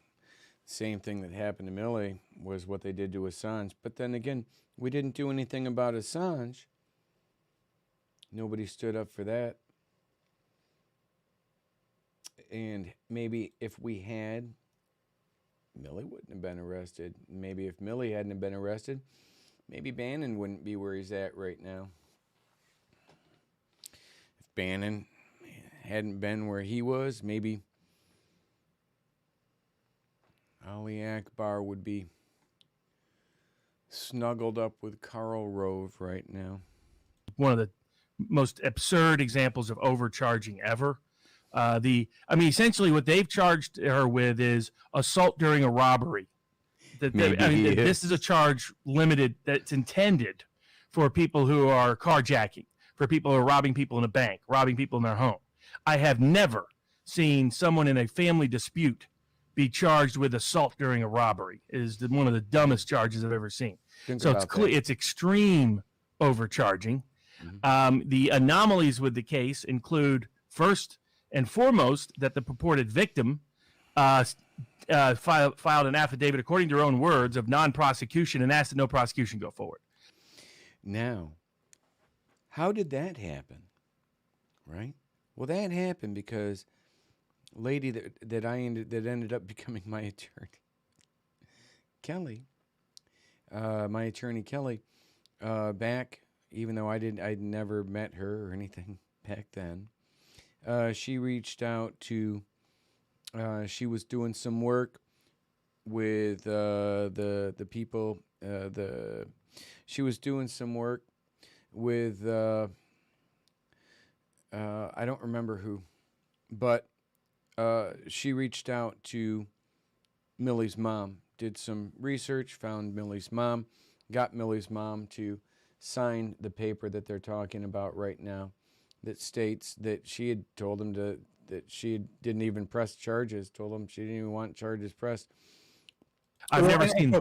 the same thing that happened to Millie was what they did to Assange. But then again, we didn't do anything about Assange. Nobody stood up for that. And maybe if we had, Millie wouldn't have been arrested. Maybe if Millie hadn't have been arrested, maybe Bannon wouldn't be where he's at right now. If Bannon hadn't been where he was, maybe Ali Akbar would be snuggled up with Karl Rove right now. One of the most absurd examples of overcharging ever. Essentially what they've charged her with is assault during a robbery. This is a charge limited that's intended for people who are carjacking, for people who are robbing people in a bank, robbing people in their home. I have never seen someone in a family dispute be charged with assault during a robbery. It is one of the dumbest charges I've ever seen. So it's clear, it's extreme overcharging. Mm-hmm. The anomalies with the case include, first and foremost, that the purported victim filed an affidavit, according to her own words, of non-prosecution and asked that no prosecution go forward. Now, how did that happen? Right? Well, that happened because a lady that ended up becoming my attorney, Kelly, my attorney Kelly, back, even though I'd never met her or anything back then, she reached out to. She was doing some work with the people, She was doing some work with I don't remember who, but she reached out to Millie's mom, did some research, found Millie's mom, got Millie's mom to sign the paper that they're talking about right now that states that she had told him that she didn't even press charges, told him she didn't even want charges pressed. I've never seen...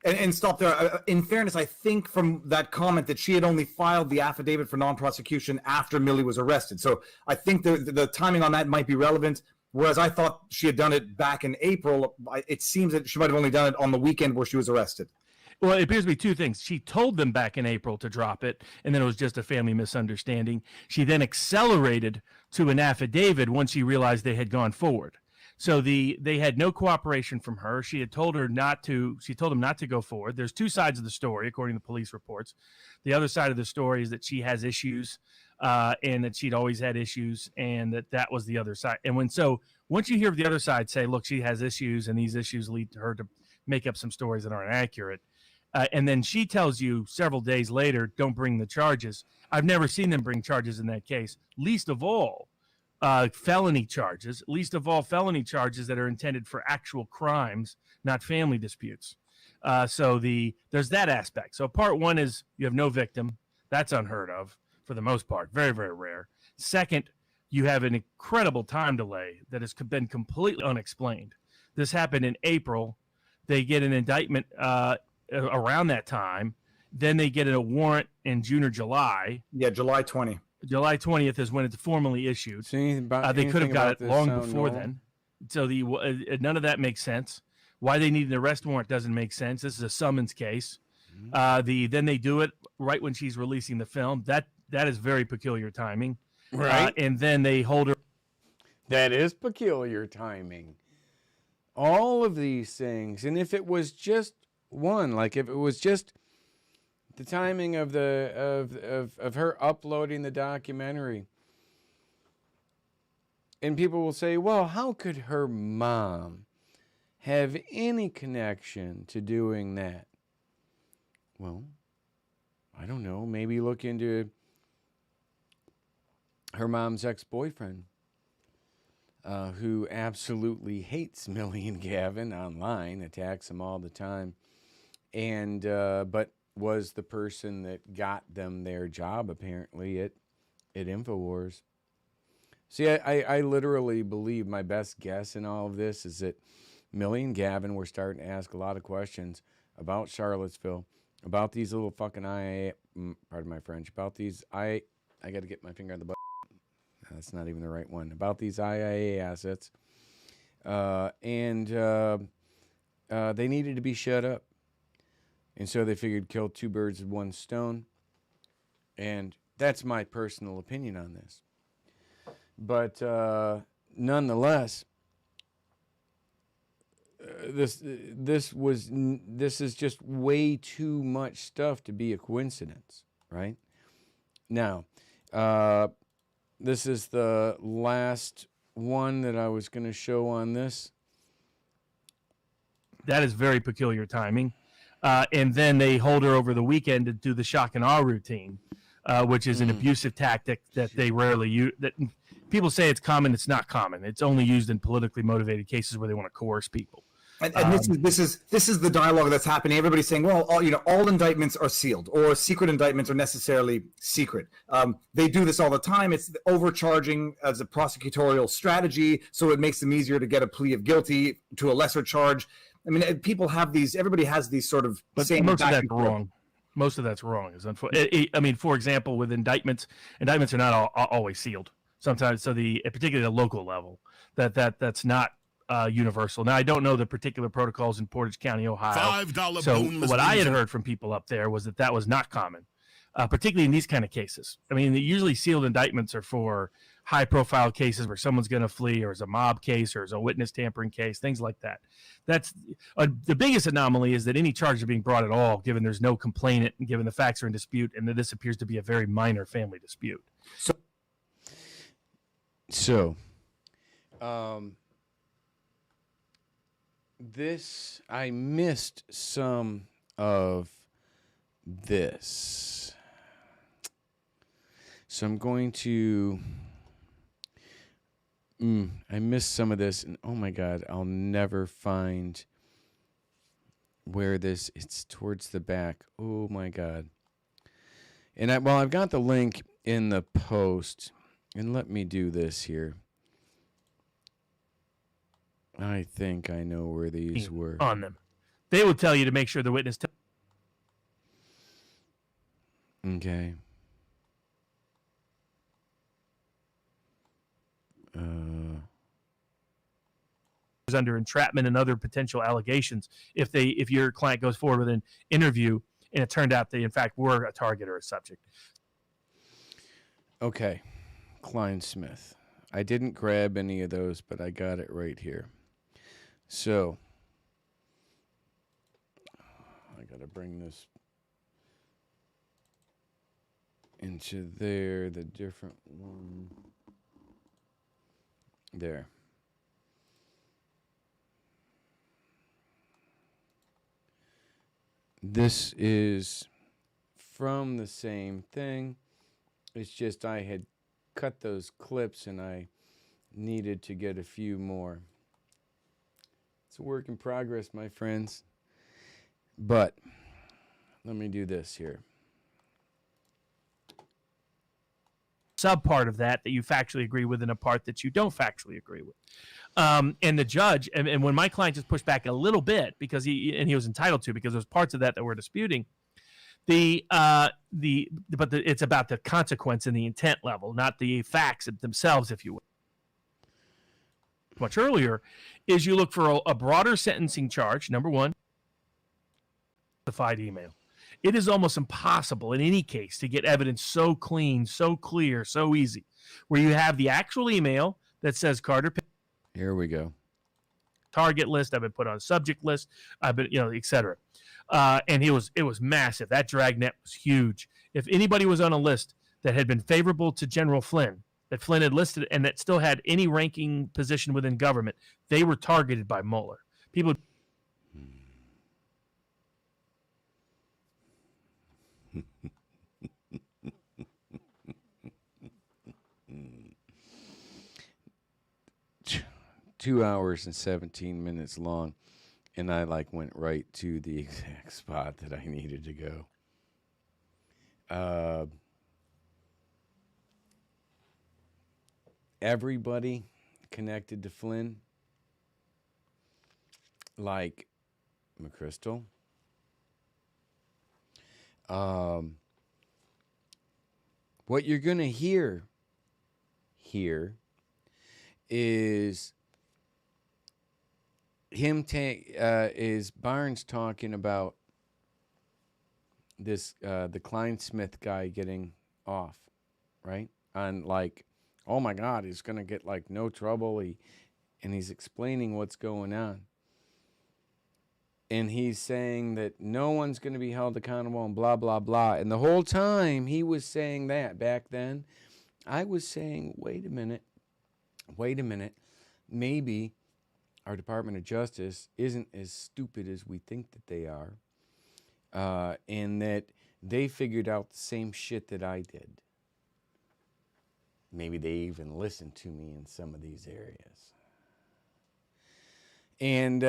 And stop there. In fairness, I think from that comment that she had only filed the affidavit for non-prosecution after Millie was arrested. So I think the timing on that might be relevant. Whereas I thought she had done it back in April. It seems that she might have only done it on the weekend where she was arrested. Well, it appears to be two things. She told them back in April to drop it, and then it was just a family misunderstanding. She then accelerated to an affidavit once she realized they had gone forward. So they had no cooperation from her. She had told her not to. She told them not to go forward. There's two sides of the story, according to police reports. The other side of the story is that she has issues, and that she'd always had issues, and that was the other side. And once you hear the other side say, "Look, she has issues, and these issues lead to her to make up some stories that aren't accurate," and then she tells you several days later, "Don't bring the charges." I've never seen them bring charges in that case. Least of all. Felony charges, least of all felony charges that are intended for actual crimes, not family disputes. So there's that aspect. So part one is you have no victim. That's unheard of for the most part. Very, very rare. Second, you have an incredible time delay that has been completely unexplained. This happened in April. They get an indictment around that time. Then they get a warrant in June or July. Yeah, July 20. July 20th is when it's formally issued. They could have got it long before then. So none of that makes sense. Why they need an arrest warrant doesn't make sense. This is a summons case. Then they do it right when she's releasing the film. That is very peculiar timing. Right. And then they hold her. That is peculiar timing. All of these things. And if it was just one, like if it was just the timing of her uploading the documentary, and people will say, well, how could her mom have any connection to doing that? Well, I don't know. Maybe look into her mom's ex-boyfriend, who absolutely hates Millie and Gavin online, attacks them all the time, and but was the person that got them their job, apparently, at InfoWars. See, I literally believe my best guess in all of this is that Millie and Gavin were starting to ask a lot of questions about Charlottesville, about these little fucking IA, pardon my French, about these, I got to get my finger on the button. That's not even the right one. About these IIA assets. And they needed to be shut up. And so they figured kill two birds with one stone. And that's my personal opinion on this. But nonetheless, this is just way too much stuff to be a coincidence, right? Now, this is the last one that I was going to show on this. That is very peculiar timing. And then they hold her over the weekend to do the shock and awe routine, which is an abusive tactic that they rarely use. That people say it's common. It's not common. It's only used in politically motivated cases where they want to coerce people. And this is the dialogue that's happening. Everybody's saying, well, all indictments are sealed, or secret indictments are necessarily secret. They do this all the time. It's overcharging as a prosecutorial strategy, so it makes them easier to get a plea of guilty to a lesser charge. I mean, people have these. Everybody has these sort of. But most of that's wrong. Most of that's wrong. I mean, for example, with indictments are not always sealed. Sometimes, so particularly the local level, that's not. Universal. Now, I don't know the particular protocols in Portage County, Ohio. $5 so what I had heard from people up there was that was not common, particularly in these kind of cases. I mean, usually sealed indictments are for high-profile cases where someone's going to flee, or as a mob case, or as a witness tampering case, things like that. That's the biggest anomaly is that any charges are being brought at all, given there's no complainant, and given the facts are in dispute, and that this appears to be a very minor family dispute. This, I missed some of this. So I'm going to... I missed some of this, and oh my God, I'll never find where this... It's towards the back. Oh my God. And I've got the link in the post, and let me do this here. I think I know where these were. On them. They will tell you to make sure the witness... Okay. Under entrapment and other potential allegations if your client goes forward with an interview and it turned out they in fact were a target or a subject. Okay. Klein-Smith. I didn't grab any of those, but I got it right here. So I got to bring this into there, the different one. There. This is from the same thing. It's just I had cut those clips and I needed to get a few more. It's a work in progress, my friends. But let me do this here. Subpart of that you factually agree with and a part that you don't factually agree with. And the judge, and when my client just pushed back a little bit because he was entitled to, because there's parts of that we're disputing, it's about the consequence and the intent level, not the facts themselves, if you will. Much earlier, is you look for a broader sentencing charge. Number one, classified email. It is almost impossible in any case to get evidence so clean, so clear, so easy, where you have the actual email that says Carter. Here we go. Target list. I've been put on a subject list. I've been, et cetera. And it was massive. That dragnet was huge. If anybody was on a list that had been favorable to General Flynn, that Flynn had listed, and that still had any ranking position within government, they were targeted by Mueller. People. 2 hours and 17 minutes long, and I went right to the exact spot that I needed to go. Everybody connected to Flynn, like McChrystal, what you're going to hear here is is Barnes talking about this the Klein-Smith guy getting off, right? On oh my God, he's gonna get no trouble. And he's explaining what's going on, and he's saying that no one's gonna be held accountable and blah blah blah. And the whole time he was saying that back then, I was saying, wait a minute, maybe our Department of Justice isn't as stupid as we think that they are, and that they figured out the same shit that I did. Maybe they even listened to me in some of these areas. And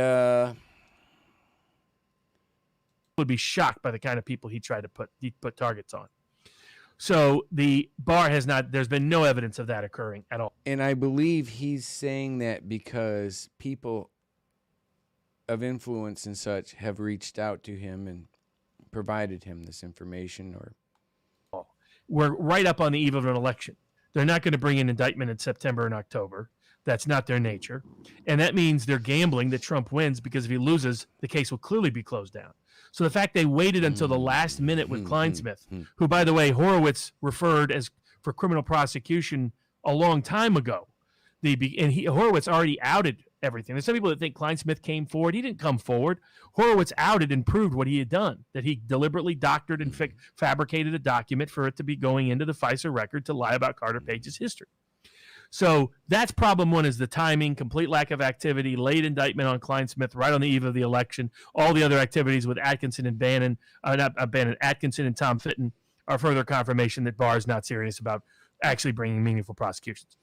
would be shocked by the kind of people he put targets on. So the bar there's been no evidence of that occurring at all. And I believe he's saying that because people of influence and such have reached out to him and provided him this information. Or we're right up on the eve of an election. They're not going to bring an indictment in September and October. That's not their nature. And that means they're gambling that Trump wins, because if he loses, the case will clearly be closed down. So the fact they waited until the last minute with Klein-Smith, who, by the way, Horowitz referred as for criminal prosecution a long time ago. Horowitz already outed everything. There's some people that think Klein-Smith came forward. He didn't come forward. Horowitz outed and proved what he had done, that he deliberately doctored and fabricated a document for it to be going into the FISA record to lie about Carter Page's history. So that's problem one, is the timing, complete lack of activity, late indictment on Kleinsmith right on the eve of the election. All the other activities with Atkinson and Bannon, not Bannon, Atkinson and Tom Fitton are further confirmation that Barr is not serious about actually bringing meaningful prosecutions.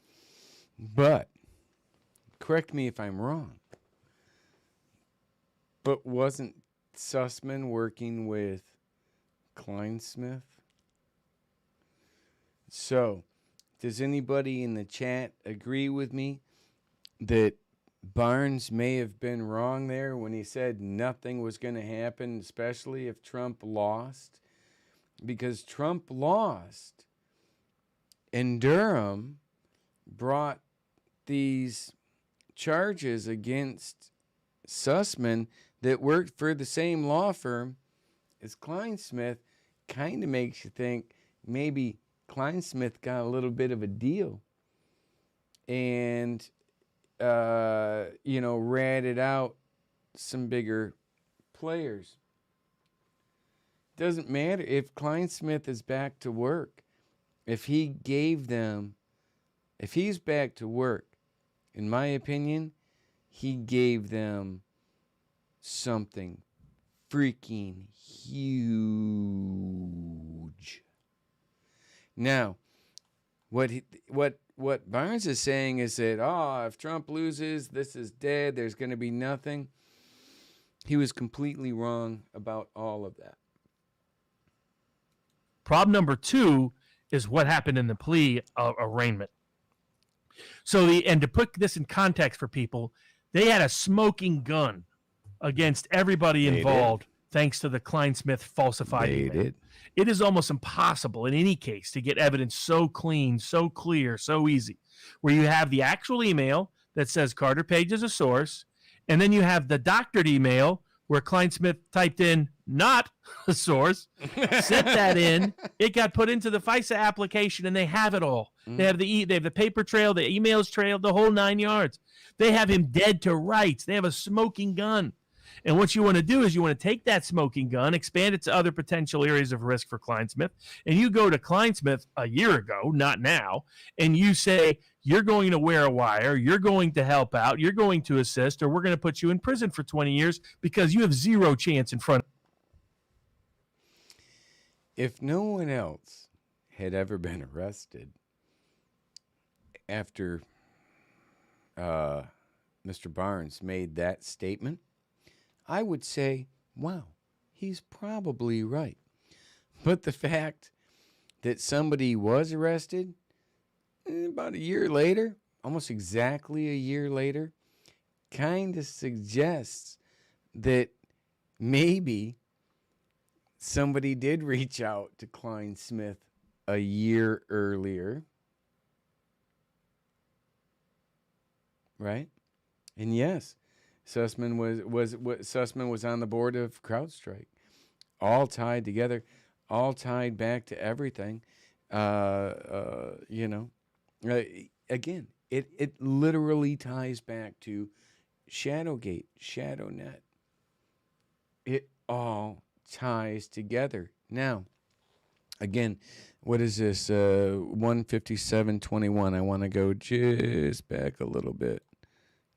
But, correct me if I'm wrong, but wasn't Sussman working with Kleinsmith? So, does anybody in the chat agree with me that Barnes may have been wrong there when he said nothing was going to happen, especially if Trump lost? Because Trump lost, and Durham brought these charges against Sussman that worked for the same law firm as Kleinsmith. Kind of makes you think maybe Kleinsmith got a little bit of a deal and, ratted out some bigger players. Doesn't matter if Kleinsmith is back to work. If he's back to work, in my opinion, he gave them something freaking huge. Now, what Barnes is saying is that, if Trump loses, this is dead, there's going to be nothing. He was completely wrong about all of that. Problem number two is what happened in the plea arraignment. So and to put this in context for people, they had a smoking gun against everybody involved, thanks to the Kleinsmith falsified email. It is almost impossible in any case to get evidence so clean, so clear, so easy, where you have the actual email that says Carter Page is a source, and then you have the doctored email where Kleinsmith typed in not a source, sent that in, it got put into the FISA application, and they have it all. They have the paper trail, the emails trail, the whole 9 yards. They have him dead to rights. They have a smoking gun. And what you want to do is you want to take that smoking gun, expand it to other potential areas of risk for Kleinsmith, and you go to Kleinsmith a year ago, not now, and you say, you're going to wear a wire, you're going to help out, you're going to assist, or we're going to put you in prison for 20 years because you have zero chance in front of. If no one else had ever been arrested after Mr. Barnes made that statement, I would say, wow, he's probably right. But the fact that somebody was arrested about a year later, almost exactly a year later, kind of suggests that maybe somebody did reach out to Kleinsmith a year earlier. Right? And yes, Sussman was on the board of CrowdStrike, all tied together, all tied back to everything. Again, it literally ties back to Shadowgate, ShadowNet. It all ties together. Now, again, what is this? 157.21. I want to go just back a little bit.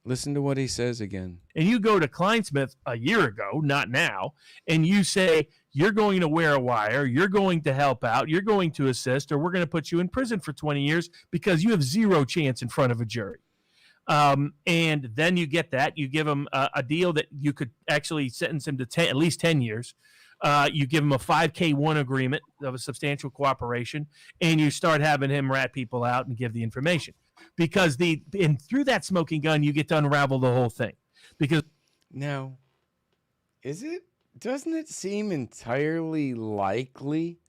Listen to what he says again. And you go to Kleinsmith a year ago, not now, and you say, you're going to wear a wire, you're going to help out, you're going to assist, or we're going to put you in prison for 20 years because you have zero chance in front of a jury. And then you get that. You give him a deal that you could actually sentence him to at least 10 years. You give him a 5K1 agreement of a substantial cooperation, and you start having him rat people out and give the information. Because through that smoking gun, you get to unravel the whole thing. Because now, doesn't it seem entirely likely,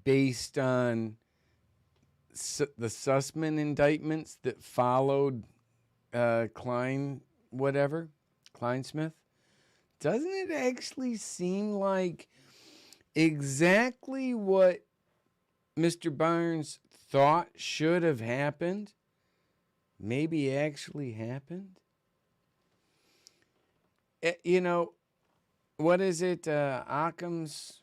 based on the Sussman indictments that followed Kleinsmith? Doesn't it actually seem like exactly what Mr. Barnes thought should have happened maybe actually happened? What is it? Occam's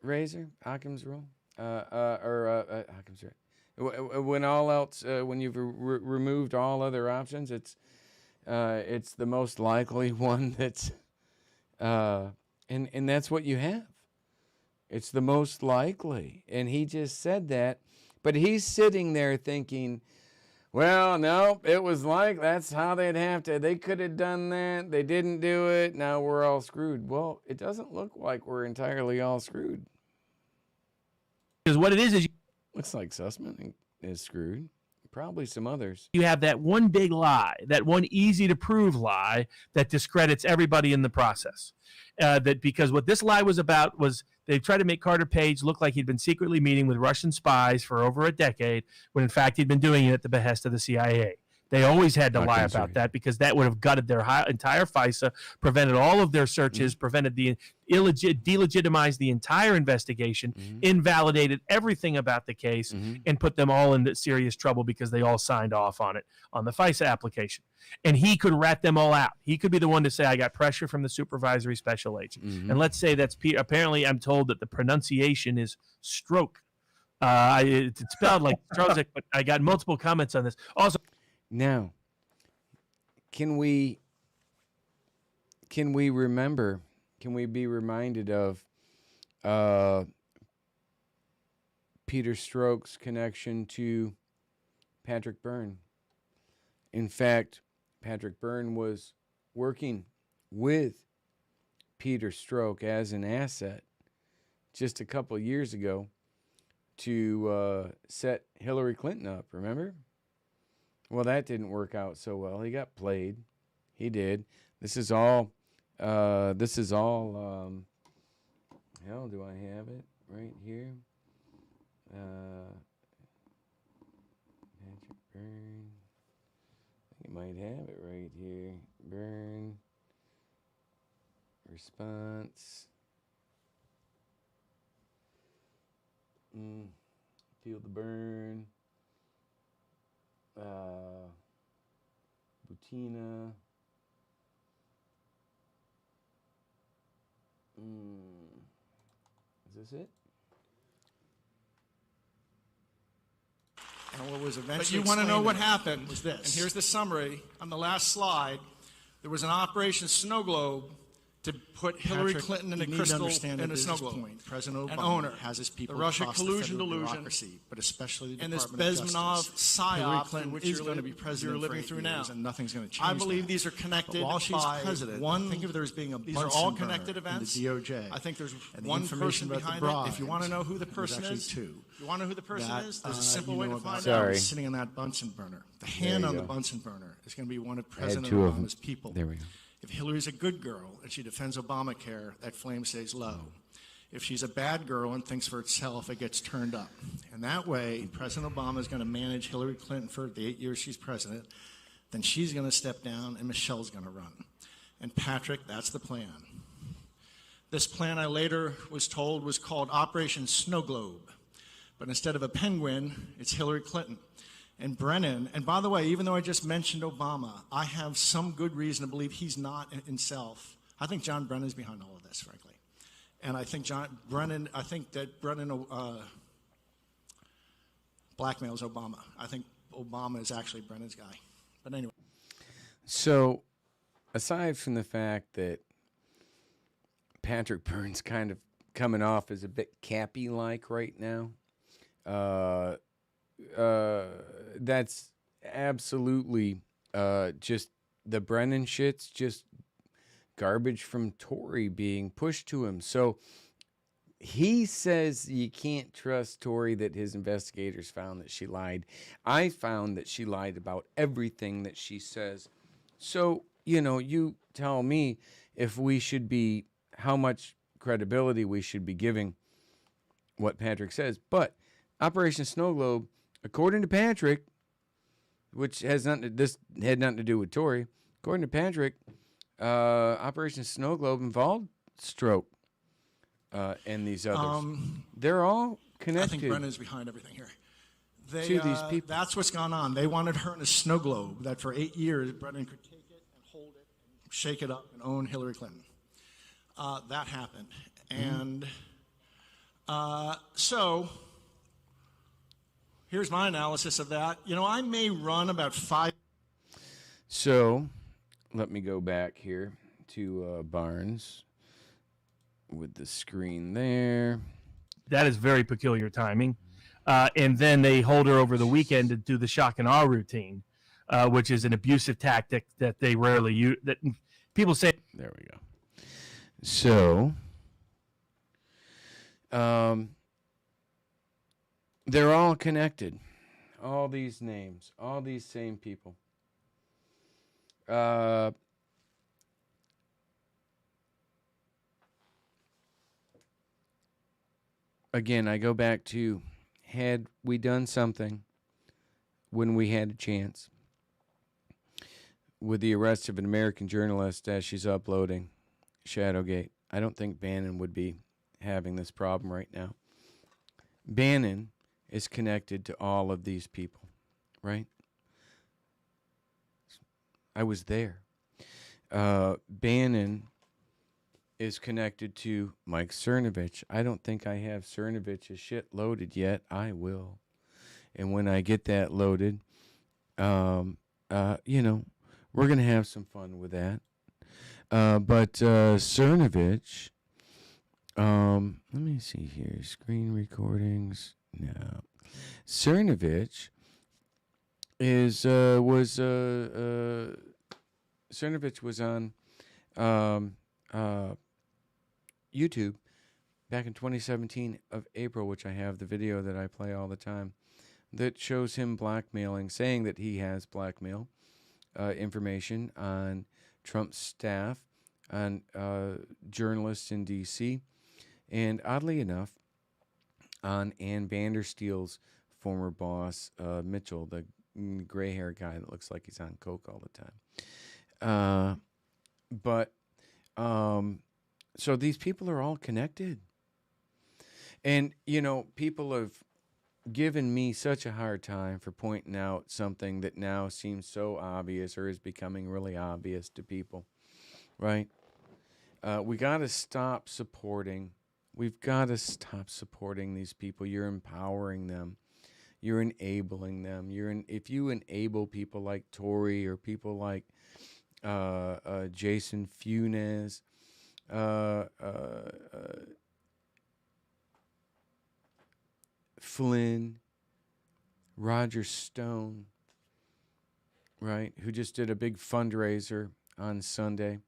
razor? Occam's rule? Occam's right. When all else, when you've removed all other options, it's the most likely one that's, and that's what you have. It's the most likely. And he just said that, but he's sitting there thinking, well, no, it was like, that's how they'd have to, they could have done that. They didn't do it. Now we're all screwed. Well, it doesn't look like we're entirely all screwed. Because what it is looks like Sussman is screwed. Probably some others. you have that one big lie, that one easy to prove lie that discredits everybody in the process. That because what this lie was about was they tried to make Carter Page look like he'd been secretly meeting with Russian spies for over a decade, when in fact he'd been doing it at the behest of the CIA. They always had to lie about that because that would have gutted their entire FISA, prevented all of their searches, prevented the delegitimized the entire investigation, invalidated everything about the case, and put them all into serious trouble because they all signed off on it on the FISA application. And he could rat them all out. He could be the one to say, I got pressure from the supervisory special agent. And let's say that's apparently I'm told that the pronunciation is stroke. It's spelled like Strozik, but I got multiple comments on this. Also, now, can we remember? Can we be reminded of Peter Strzok's connection to Patrick Byrne? In fact, Patrick Byrne was working with Peter Strzok as an asset just a couple years ago to set Hillary Clinton up. Remember? Well, that didn't work out so well. He got played. He did. This is all, hell, do I have it right here? Patrick Byrne. I think I might have it right here. Byrne. Response. Feel the burn. Butina. Is this it? And what was eventually but you want to know what happened. Was this. And here's the summary on the last slide. There was an Operation Snow Globe to put Hillary Patrick, Clinton in a you need to crystal understand in that a at snow this globe. point, President An Obama owner has his people the Russia across collusion the federal delusion, bureaucracy, but especially the and this Department of Bezmenov Justice. psyop Hillary through Clinton which is you're going to be living- president you're living for 8 through years, now. and nothing's going to change I believe that. these are connected But while she's by president, one. think of there as being a These are Bunsen all burner connected in the events. DOJ. I think there's And the one information person about the behind it. If you bribes, want to know who the there's person actually is, two. if you want to know who the person That, is, there's a simple you way know to find about out. sitting on that Bunsen burner. The There hand you on the go. Bunsen burner is going to be one of I had President two of them. Obama's people. There we go. If Hillary's a good girl and she defends Obamacare, that flame stays low. If she's a bad girl and thinks for itself, it gets turned up. And that way, President Obama is going to manage Hillary Clinton for the 8 years she's president. Then she's going to step down and Michelle's going to run. And Patrick, that's the plan. This plan, I later was told, was called Operation Snow Globe. But instead of a penguin, it's Hillary Clinton. And Brennan, and by the way, even though I just mentioned Obama, I have some good reason to believe he's not himself. I think John Brennan's behind all of this, frankly. And I think Brennan blackmails Obama. I think Obama is actually Brennan's guy. But anyway. So, aside from the fact that Patrick Byrne's kind of coming off as a bit Cappy-like right now, that's absolutely just the Brennan shit's just garbage from Tory being pushed to him. So he says you can't trust Tory, that his investigators found that she lied. I found that she lied about everything that she says. So, you tell me if we should be, how much credibility we should be giving what Patrick says. But Operation Snow Globe, according to Patrick, which has this had nothing to do with Tory, according to Patrick, Operation Snow Globe involved Stroke and these others. They're all connected. I think Brennan's behind everything here. To these people. That's what's gone on. They wanted her in a snow globe that for 8 years Brennan could take it and hold it and shake it up and own Hillary Clinton. That happened. And so Here's my analysis of that. You know, I may run about 5. So, let me go back here to Barnes with the screen there. That is very peculiar timing. And then they hold her over the weekend to do the shock and awe routine, which is an abusive tactic that they rarely use. That people say. There we go. So, they're all connected. All these names, all these same people. Again, I go back to, had we done something when we had a chance with the arrest of an American journalist as she's uploading Shadowgate, I don't think Bannon would be having this problem right now. Bannon is connected to all of these people, right? I was there. Bannon is connected to Mike Cernovich. I don't think I have Cernovich's shit loaded yet. I will. And when I get that loaded, we're going to have some fun with that. But Cernovich, let me see here. Screen recordings. No. Cernovich Cernovich was on YouTube back in 2017 of April, which I have the video that I play all the time, that shows him blackmailing, saying that he has blackmail information on Trump's staff, on journalists in D.C., and oddly enough, on Ann Vandersteel's former boss, Mitchell, the gray-haired guy that looks like he's on coke all the time. So these people are all connected. And, people have given me such a hard time for pointing out something that now seems so obvious or is becoming really obvious to people, right? We got to stop supporting. We've got to stop supporting these people. You're empowering them. You're enabling them. If you enable people like Tory or people like Jason Funes, Flynn, Roger Stone, right, who just did a big fundraiser on Sunday.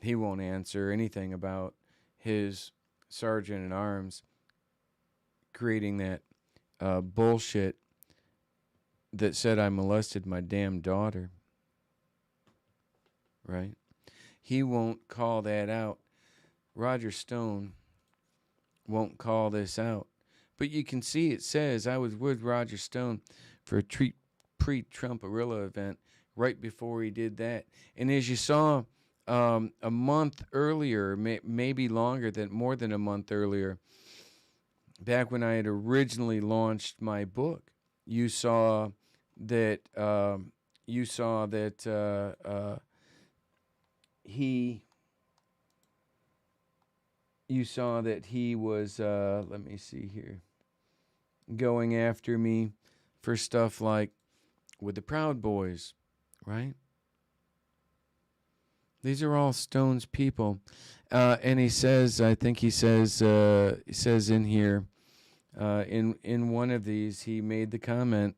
He won't answer anything about his sergeant at arms creating that bullshit that said I molested my damn daughter, right? He won't call that out. Roger Stone won't call this out. But you can see it says I was with Roger Stone for a pre-Trump-arilla event right before he did that. And as you saw a month earlier, maybe longer than more than a month earlier, back when I had originally launched my book, you saw that he was let me see here, going after me for stuff like with the Proud Boys, right? These are all Stone's people. And he says, I think he says in here, in one of these, he made the comment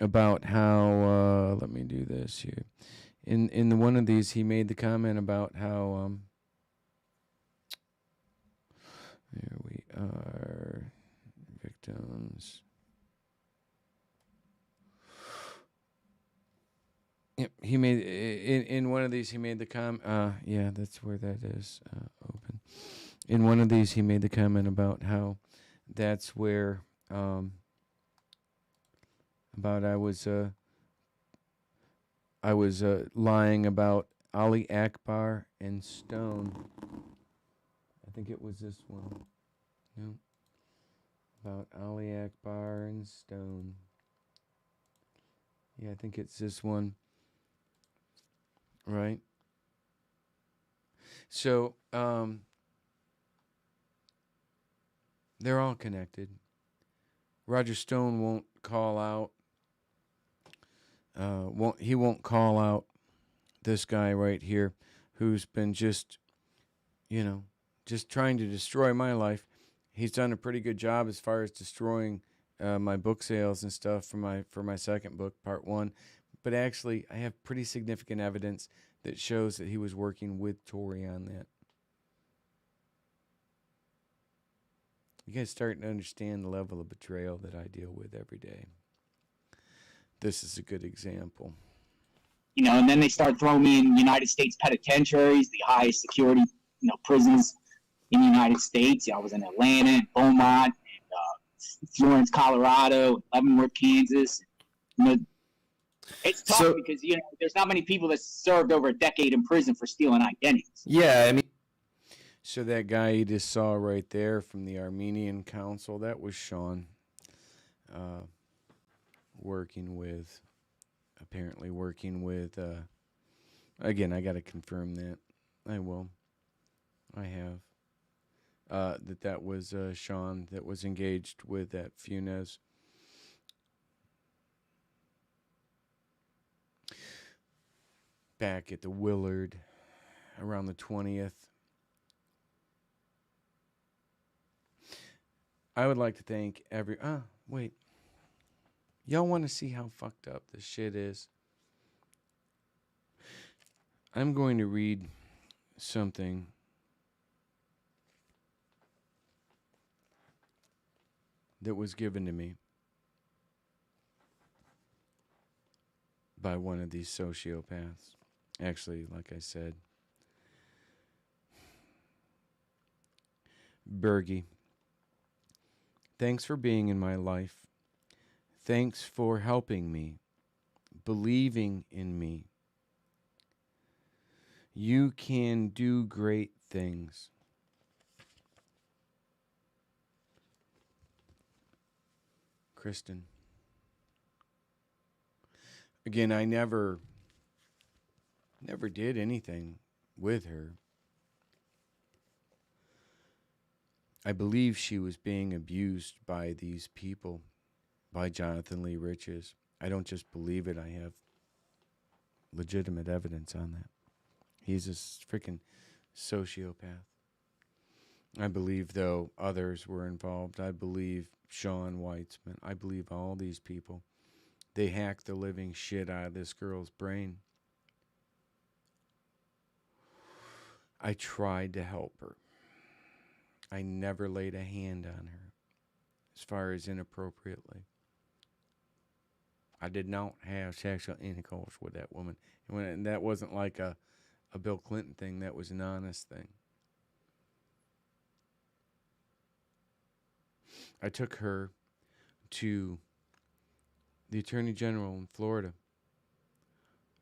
about how, let me do this here. In one of these, he made the comment about how, there we are, victims. Yep, he made in one of these. He made the yeah, that's where that is open. In one of these, he made the comment about how that's where about I was lying about Ali Akbar and Stone. I think it was this one. No, about Ali Akbar and Stone. Yeah, I think it's this one. Right. So, they're all connected. Roger Stone won't call out. He won't call out this guy right here, who's been just, just trying to destroy my life. He's done a pretty good job as far as destroying my book sales and stuff for my second book, part 1. But actually, I have pretty significant evidence that shows that he was working with Tory on that. You guys starting to understand the level of betrayal that I deal with every day. This is a good example. And then they start throwing me in United States penitentiaries, the highest security, prisons in the United States. I was in Atlanta, and Beaumont, and Florence, Colorado, Leavenworth, Kansas. It's tough because there's not many people that served over a decade in prison for stealing identities. Yeah, I mean. So that guy you just saw right there from the Armenian Council, that was Sean, apparently working with. Again, I got to confirm that. I will. I have. That was Sean that was engaged with that Funes. Back at the Willard around the 20th. I would like to thank wait. Y'all want to see how fucked up this shit is? I'm going to read something that was given to me by one of these sociopaths. Actually, like I said, Bergy. Thanks for being in my life. Thanks for helping me, believing in me. You can do great things. Kristen. Again, I never did anything with her. I believe she was being abused by these people, by Jonathan Lee Riches. I don't just believe it, I have legitimate evidence on that. He's a freaking sociopath. I believe, though, others were involved. I believe Sean Weitzman. I believe all these people. They hacked the living shit out of this girl's brain. I tried to help her. I never laid a hand on her, as far as inappropriately. I did not have sexual intercourse with that woman. And that wasn't like a Bill Clinton thing. That was an honest thing. I took her to the Attorney General in Florida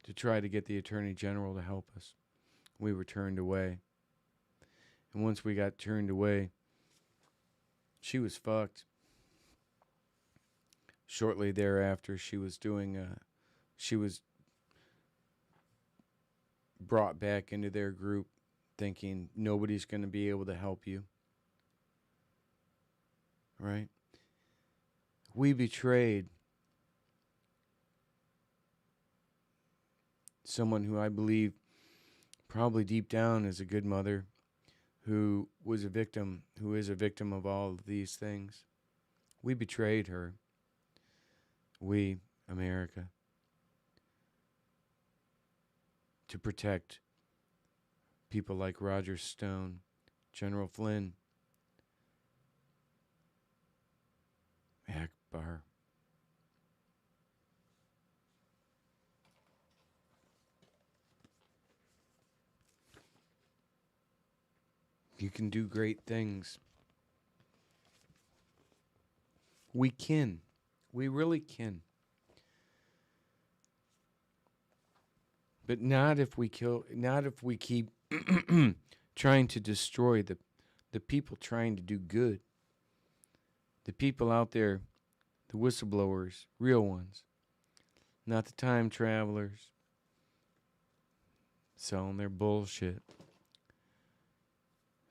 to try to get the Attorney General to help us. We were turned away. And once we got turned away, she was fucked. Shortly thereafter, she was brought back into their group thinking nobody's going to be able to help you. Right? We betrayed someone who I believe probably deep down is a good mother, who is a victim of all of these things. We betrayed her. We, America, to protect people like Roger Stone, General Flynn, Akbar. You can do great things. We can. We really can. But not if we keep trying to destroy the people trying to do good. The people out there, the whistleblowers, real ones. Not the time travelers selling their bullshit,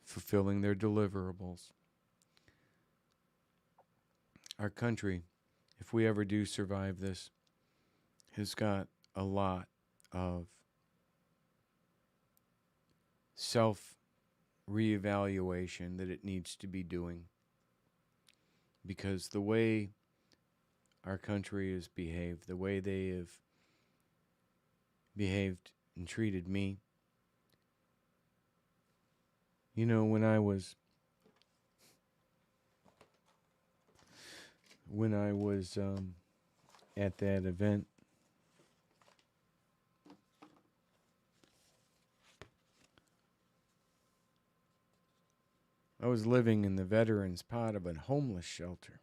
fulfilling their deliverables. our country, if we ever do survive this, has got a lot of self reevaluation that it needs to be doing. Because the way our country has behaved, the way they have behaved and treated me, you know, when I was at that event, I was living in the veterans' pod of a homeless shelter.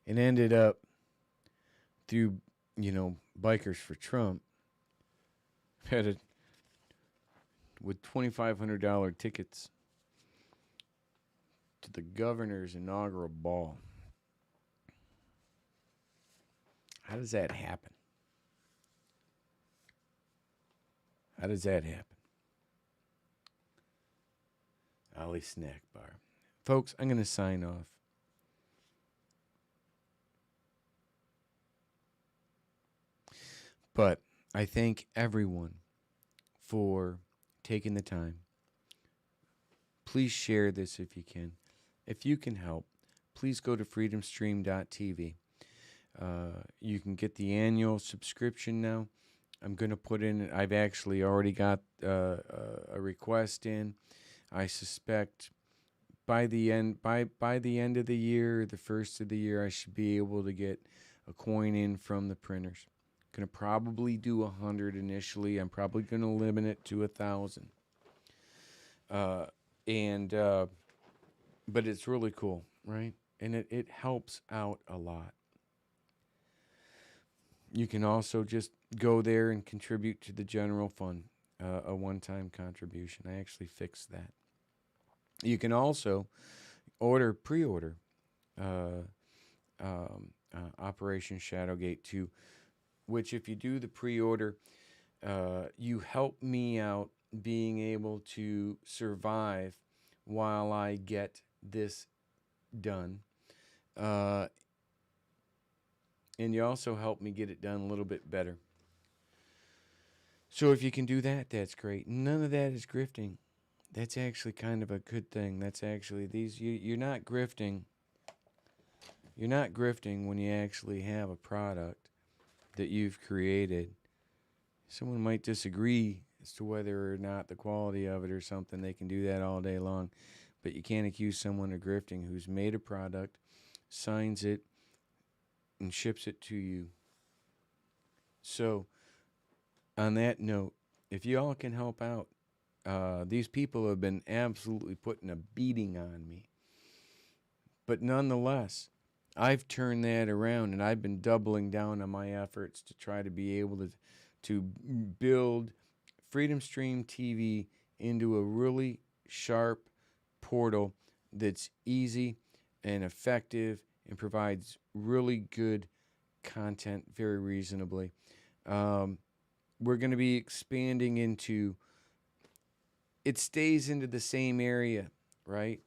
And ended up through, Bikers for Trump, with $2,500 tickets to the governor's inaugural ball. How does that happen? How does that happen? Ollie Snack Bar. Folks, I'm going to sign off. But I thank everyone for taking the time. Please share this if you can. If you can help, please go to freedomstream.tv. You can get the annual subscription now. I'm going to put in, I've actually already got a request in. I suspect by the end of the year, the first of the year, I should be able to get a coin in from the printers. Going to probably do 100 initially. I'm probably going to limit it to 1,000. But it's really cool, right? And it helps out a lot. You can also just go there and contribute to the general fund, a one-time contribution. I actually fixed that. You can also pre-order Operation Shadowgate 2, which if you do the pre-order, you help me out being able to survive while I get this done. And you also help me get it done a little bit better. So if you can do that, that's great. None of that is grifting. That's actually kind of a good thing. That's actually you're not grifting. You're not grifting when you actually have a product that you've created. Someone might disagree as to whether or not the quality of it or something. They can do that all day long. But you can't accuse someone of grifting who's made a product, signs it, and ships it to you. So, on that note, if you all can help out, these people have been absolutely putting a beating on me. But nonetheless, I've turned that around, and I've been doubling down on my efforts to try to be able to build Freedom Stream TV into a really sharp portal that's easy and effective and provides really good content very reasonably. We're going to be expanding into, it stays into the same area, right?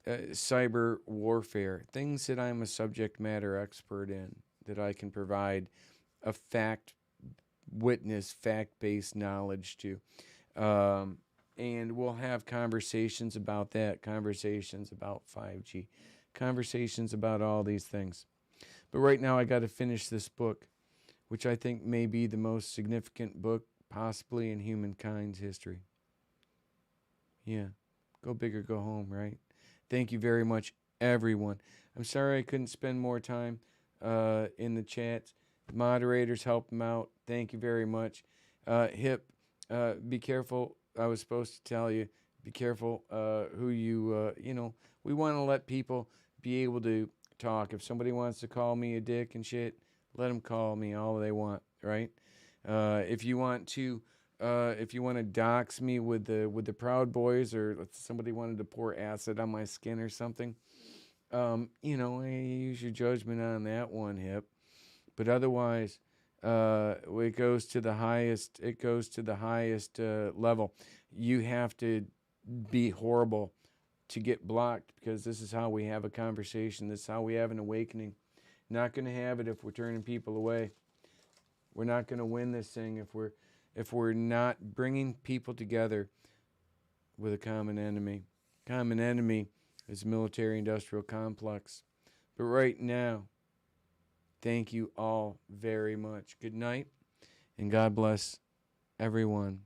Cyber warfare, things that I'm a subject matter expert in, that I can provide a fact-based knowledge to. And we'll have conversations about that, conversations about 5G, conversations about all these things. But right now I got to finish this book, which I think may be the most significant book possibly in humankind's history. Yeah, go big or go home, right? Thank you very much, everyone. I'm sorry I couldn't spend more time in the chats. The moderators help them out. Thank you very much. Hip, be careful. I was supposed to tell you, be careful who you, we want to let people be able to talk. If somebody wants to call me a dick and shit, let them call me all they want, right? If you want to dox me with the Proud Boys, or if somebody wanted to pour acid on my skin or something, use your judgment on that one, Hip. But otherwise, it goes to the highest level. You have to be horrible, to get blocked, because this is how we have a conversation. This is how we have an awakening. Not going to have it if we're turning people away. We're not going to win this thing if we're not bringing people together with a common enemy. Common enemy is military-industrial complex. But right now, thank you all very much. Good night, and God bless everyone.